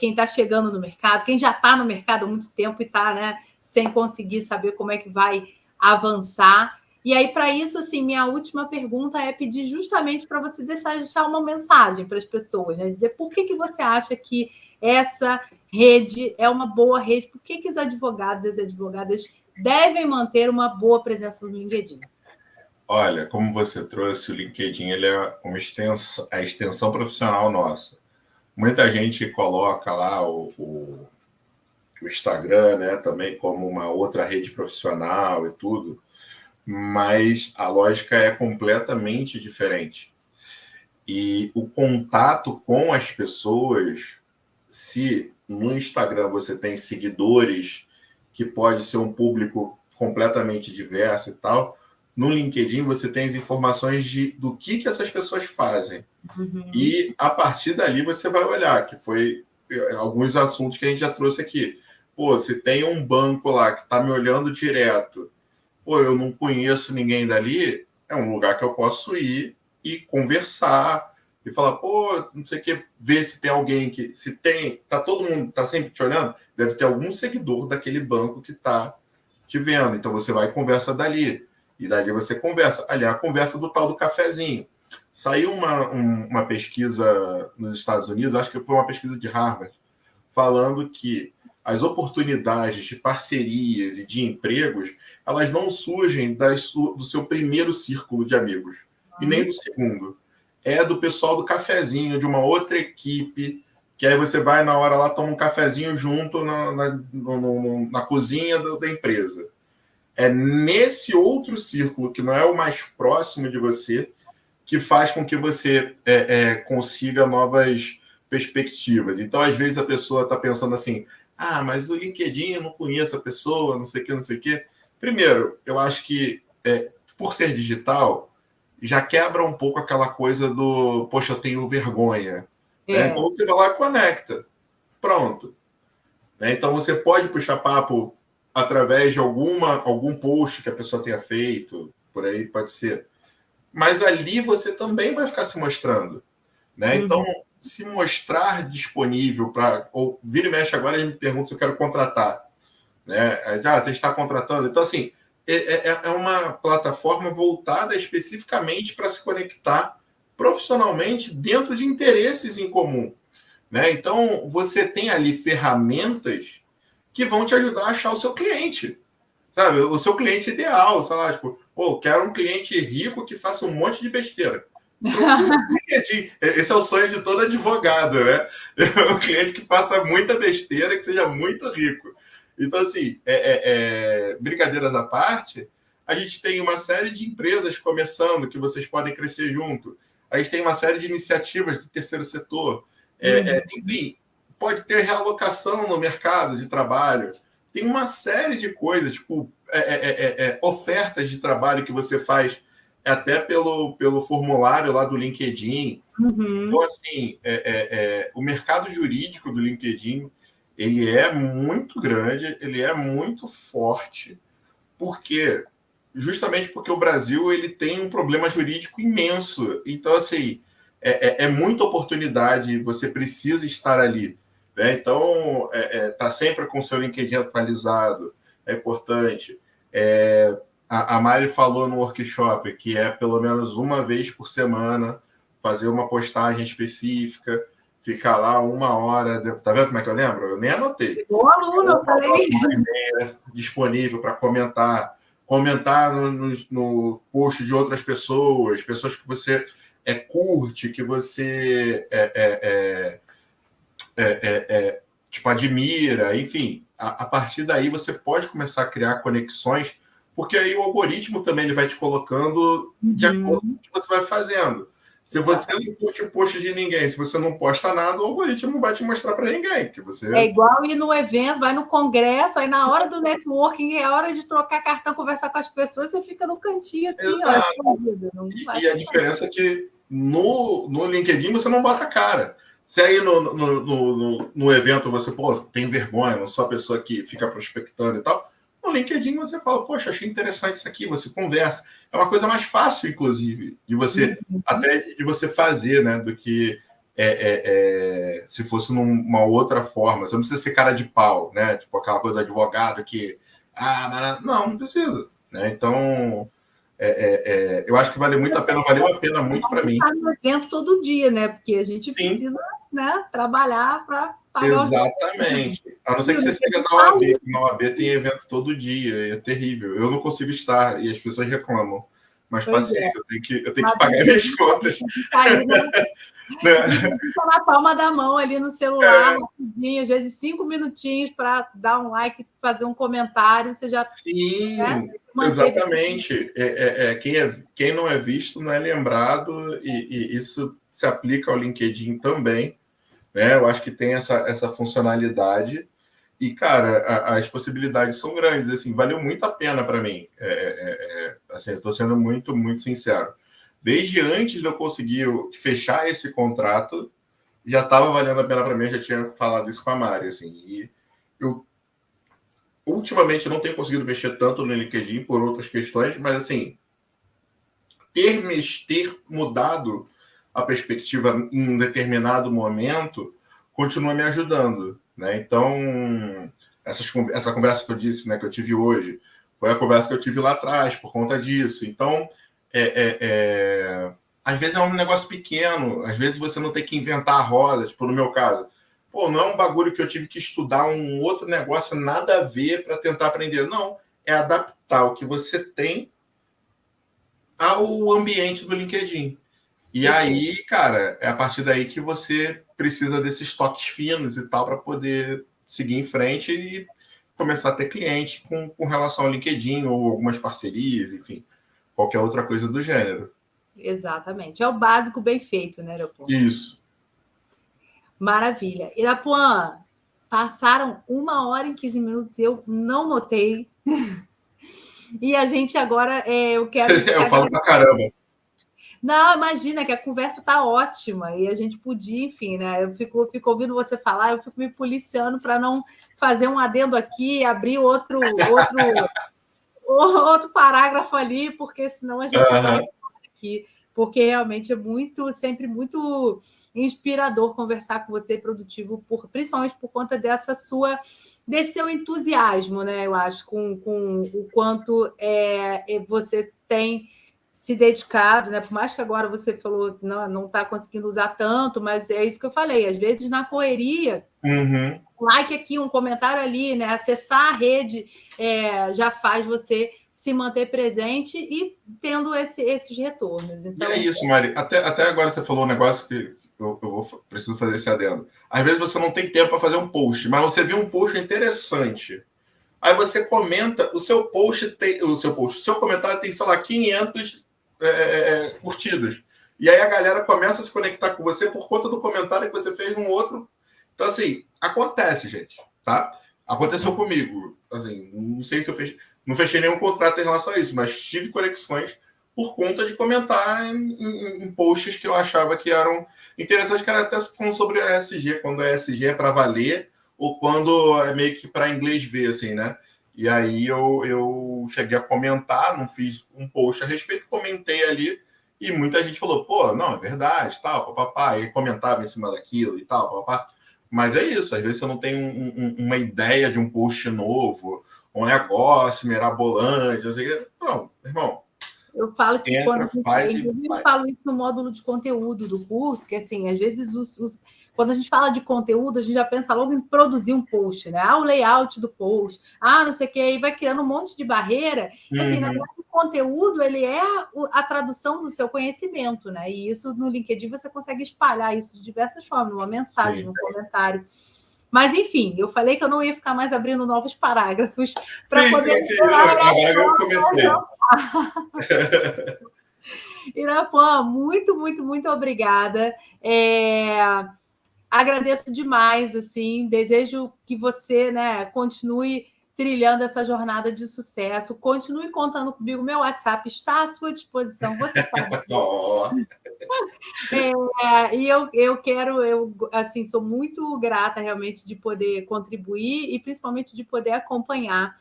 quem está chegando no mercado, quem já está no mercado há muito tempo e está, né, sem conseguir saber como é que vai avançar. E aí, para isso, assim, minha última pergunta é pedir justamente para você deixar uma mensagem para as pessoas, né? Dizer por que você acha que essa rede é uma boa rede, por que os advogados e as advogadas devem manter uma boa presença no LinkedIn? Olha, como você trouxe, o LinkedIn ele é a extensão profissional nossa. Muita gente coloca lá o Instagram, né, também como uma outra rede profissional e tudo, mas a lógica é completamente diferente. E o contato com as pessoas, se no Instagram você tem seguidores, que pode ser um público completamente diverso e tal, no LinkedIn você tem as informações do que essas pessoas fazem. E a partir dali você vai olhar, que foi alguns assuntos que a gente já trouxe aqui. Pô, se tem um banco lá que está me olhando direto, pô, eu não conheço ninguém dali, é um lugar que eu posso ir e conversar e falar, pô, não sei o que, ver se tem alguém que, se tem, tá todo mundo, tá sempre te olhando, deve ter algum seguidor daquele banco que tá te vendo. Então você vai e conversa dali. E dali você conversa. Ali é a conversa do tal do cafezinho. Saiu uma pesquisa nos Estados Unidos, acho que foi uma pesquisa de Harvard, falando que as oportunidades de parcerias e de empregos, elas não surgem do seu primeiro círculo de amigos, e nem do segundo. É do pessoal do cafezinho, de uma outra equipe, que aí você vai na hora lá, toma um cafezinho junto na cozinha da empresa. É nesse outro círculo, que não é o mais próximo de você, que faz com que você consiga novas perspectivas. Então, às vezes, a pessoa está pensando assim, mas o LinkedIn eu não conheço a pessoa, não sei o que, não sei o que. Primeiro, eu acho que, por ser digital, já quebra um pouco aquela coisa do, poxa, eu tenho vergonha. Né? Então, você vai lá e conecta. Pronto. Né? Então, você pode puxar papo através de algum post que a pessoa tenha feito, por aí pode ser. Mas ali você também vai ficar se mostrando. Né? Então, se mostrar disponível para... Ou vira e mexe agora, ele me pergunta se eu quero contratar. Né? Você está contratando? Então, assim, é uma plataforma voltada especificamente para se conectar profissionalmente dentro de interesses em comum. Né? Então, você tem ali ferramentas que vão te ajudar a achar o seu cliente. Sabe? O seu cliente ideal. Sei lá, tipo, quero um cliente rico que faça um monte de besteira. Esse é o sonho de todo advogado, né? Um cliente que faça muita besteira, que seja muito rico. Então, assim, brincadeiras à parte, a gente tem uma série de empresas começando que vocês podem crescer junto. A gente tem uma série de iniciativas do terceiro setor. Enfim, pode ter realocação no mercado de trabalho. Tem uma série de coisas, tipo, ofertas de trabalho que você faz até pelo formulário lá do LinkedIn. Então, assim, o mercado jurídico do LinkedIn, ele é muito grande, ele é muito forte, justamente porque o Brasil ele tem um problema jurídico imenso. Então, assim, é muita oportunidade, você precisa estar ali. Né? Então, tá sempre com o seu LinkedIn atualizado, é importante. A Mari falou no workshop que é pelo menos uma vez por semana fazer uma postagem específica, ficar lá 1 hora. Tá vendo como é que eu lembro? Eu nem anotei. Bom aluno, eu falei. Disponível para comentar no post de outras pessoas que você curte, que você tipo, admira, enfim. A partir daí você pode começar a criar conexões, porque aí o algoritmo também ele vai te colocando de acordo com o que você vai fazendo. Se você não curte o post de ninguém, se você não posta nada, o algoritmo não vai te mostrar para ninguém. Porque você... É igual ir no evento, vai no congresso, aí na hora do networking, é hora de trocar cartão, conversar com as pessoas, você fica no cantinho assim, ó. E a diferença é que no LinkedIn você não bota a cara. Se aí no evento você, tem vergonha, não sou a pessoa que fica prospectando e tal, no LinkedIn você fala, poxa, achei interessante isso aqui, você conversa. É uma coisa mais fácil, inclusive, de você até de você fazer, né, do que se fosse numa outra forma. Você não precisa ser cara de pau, né? Tipo aquela coisa do advogado que não precisa, né? Então eu acho que vale muito a pena, valeu a pena muito para mim. Estar no evento todo dia, né? Porque a gente precisa, né, trabalhar para pagar os... Exatamente. A não ser que você seja na OAB, que na OAB tem evento todo dia, é terrível. Eu não consigo estar e as pessoas reclamam. Mas paciência, eu tenho que pagar minhas contas. Na palma da mão ali no celular, rapidinho, às vezes 5 minutinhos para dar um like, fazer um comentário, você já... Sim, né, exatamente. Quem não é visto não é lembrado, e isso se aplica ao LinkedIn também, né? Eu acho que tem essa funcionalidade e, cara, as possibilidades são grandes, assim, valeu muito a pena para mim. Assim, estou sendo muito, muito sincero. Desde antes de eu conseguir fechar esse contrato, já estava valendo a pena para mim, eu já tinha falado isso com a Mari, assim, e eu ultimamente não tenho conseguido mexer tanto no LinkedIn por outras questões, mas assim, ter mudado a perspectiva em um determinado momento continua me ajudando, né? Então, essa conversa que eu disse, né, que eu tive hoje, foi a conversa que eu tive lá atrás por conta disso. Então, às vezes é um negócio pequeno, às vezes você não tem que inventar a roda, tipo no meu caso. Pô, não é um bagulho que eu tive que estudar um outro negócio nada a ver para tentar aprender. Não, é adaptar o que você tem ao ambiente do LinkedIn. E aí, cara, é a partir daí que você precisa desses toques finos e tal para poder seguir em frente e começar a ter cliente com relação ao LinkedIn ou algumas parcerias, enfim, qualquer outra coisa do gênero. Exatamente. É o básico bem feito, né, Irapuã? Isso. Maravilha. Irapuã, passaram 1h e 15 e eu não notei. E a gente agora, eu quero te Eu falo pra caramba. Não, imagina que a conversa tá ótima e a gente podia, enfim, né? Eu fico ouvindo você falar, eu fico me policiando para não fazer um adendo aqui, abrir outro parágrafo ali, porque senão a gente vai aqui. Porque realmente é sempre muito inspirador conversar com você, produtivo, principalmente por conta desse seu entusiasmo, né? Eu acho, com o quanto você tem se dedicado, né? Por mais que agora você falou não está conseguindo usar tanto, mas é isso que eu falei. Às vezes, na correria, um like aqui, um comentário ali, né? Acessar a rede já faz você se manter presente e tendo esses retornos. Então, e é isso, Mari. Até agora você falou um negócio que preciso fazer esse adendo. Às vezes você não tem tempo para fazer um post, mas você viu um post interessante. Aí você comenta, o seu comentário tem, sei lá, 500 curtidas. E aí a galera começa a se conectar com você por conta do comentário que você fez num outro. Então, assim, acontece, gente, tá? Aconteceu comigo. Assim, não sei se não fechei nenhum contrato em relação a isso, mas tive conexões por conta de comentar em posts que eu achava que eram interessantes, que era até falando sobre a ESG, quando a ESG é para valer ou quando é meio que para inglês ver, assim, né? E aí eu cheguei a comentar, não fiz um post a respeito, comentei ali, e muita gente falou, pô, não, é verdade, tal, papapá, e comentava em cima daquilo e tal, papapá. Mas é isso, às vezes você não tem uma ideia de um post novo, um negócio mirabolante, não sei o que. Não, irmão. Eu falo que eu falo isso no módulo de conteúdo do curso, que assim, às vezes quando a gente fala de conteúdo, a gente já pensa logo em produzir um post, né? O layout do post, não sei o que, aí vai criando um monte de barreira. E, assim, na verdade, o conteúdo ele é a tradução do seu conhecimento, né? E isso no LinkedIn você consegue espalhar isso de diversas formas, numa mensagem, num comentário. Mas, enfim, eu falei que eu não ia ficar mais abrindo novos parágrafos para poder. Agora eu comecei. Irapuã, muito, muito, muito obrigada. Agradeço demais, assim, desejo que você, né, continue trilhando essa jornada de sucesso, continue contando comigo, meu WhatsApp está à sua disposição, você sabe. E eu assim, sou muito grata realmente de poder contribuir e principalmente de poder acompanhar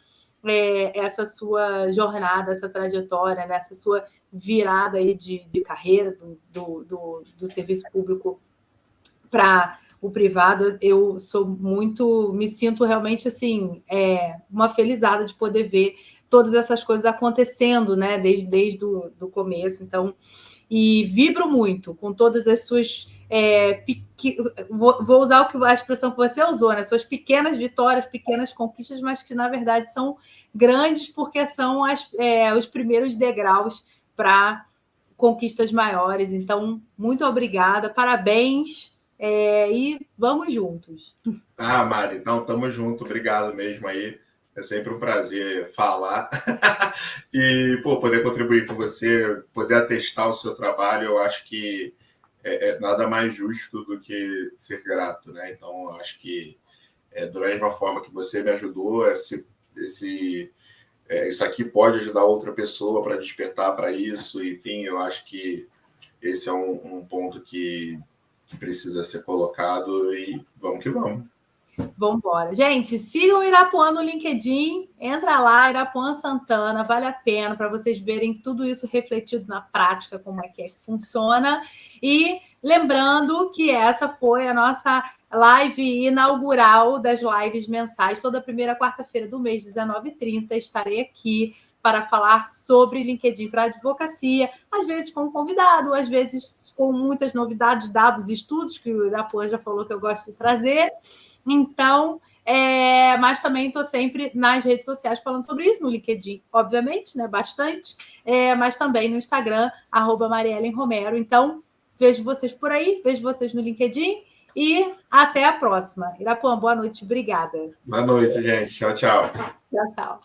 essa sua jornada, essa trajetória, né? Essa sua virada aí de carreira do serviço público para o privado. Eu me sinto realmente assim, uma felizada de poder ver todas essas coisas acontecendo, né? Desde do começo. Então, e vibro muito com todas as suas vou usar a expressão que você usou, né? Suas pequenas vitórias, pequenas conquistas, mas que na verdade são grandes porque são os primeiros degraus para conquistas maiores. Então, muito obrigada, parabéns e vamos juntos. Mari, então tamo junto, obrigado mesmo aí. É sempre um prazer falar e poder contribuir com você, poder atestar o seu trabalho. Eu acho que nada mais justo do que ser grato, né? Então, acho que da mesma forma que você me ajudou, isso aqui pode ajudar outra pessoa para despertar para isso. Enfim, eu acho que esse é um ponto que precisa ser colocado e vamos que vamos. Vamos embora. Gente, sigam o Irapuã no LinkedIn, entra lá, Irapuã Santana, vale a pena para vocês verem tudo isso refletido na prática, como é que funciona. E lembrando que essa foi a nossa live inaugural das lives mensais, toda primeira quarta-feira do mês, 19h30, estarei aqui para falar sobre LinkedIn para advocacia, às vezes com um convidado, às vezes com muitas novidades, dados e estudos, que o Irapuã já falou que eu gosto de trazer. Então, mas também estou sempre nas redes sociais falando sobre isso, no LinkedIn, obviamente, né? Bastante, mas também no Instagram, @MariellenRomero. Então, vejo vocês por aí, vejo vocês no LinkedIn e até a próxima. Irapuã, boa noite, obrigada. Boa noite, gente. Tchau, tchau. Tchau, tchau.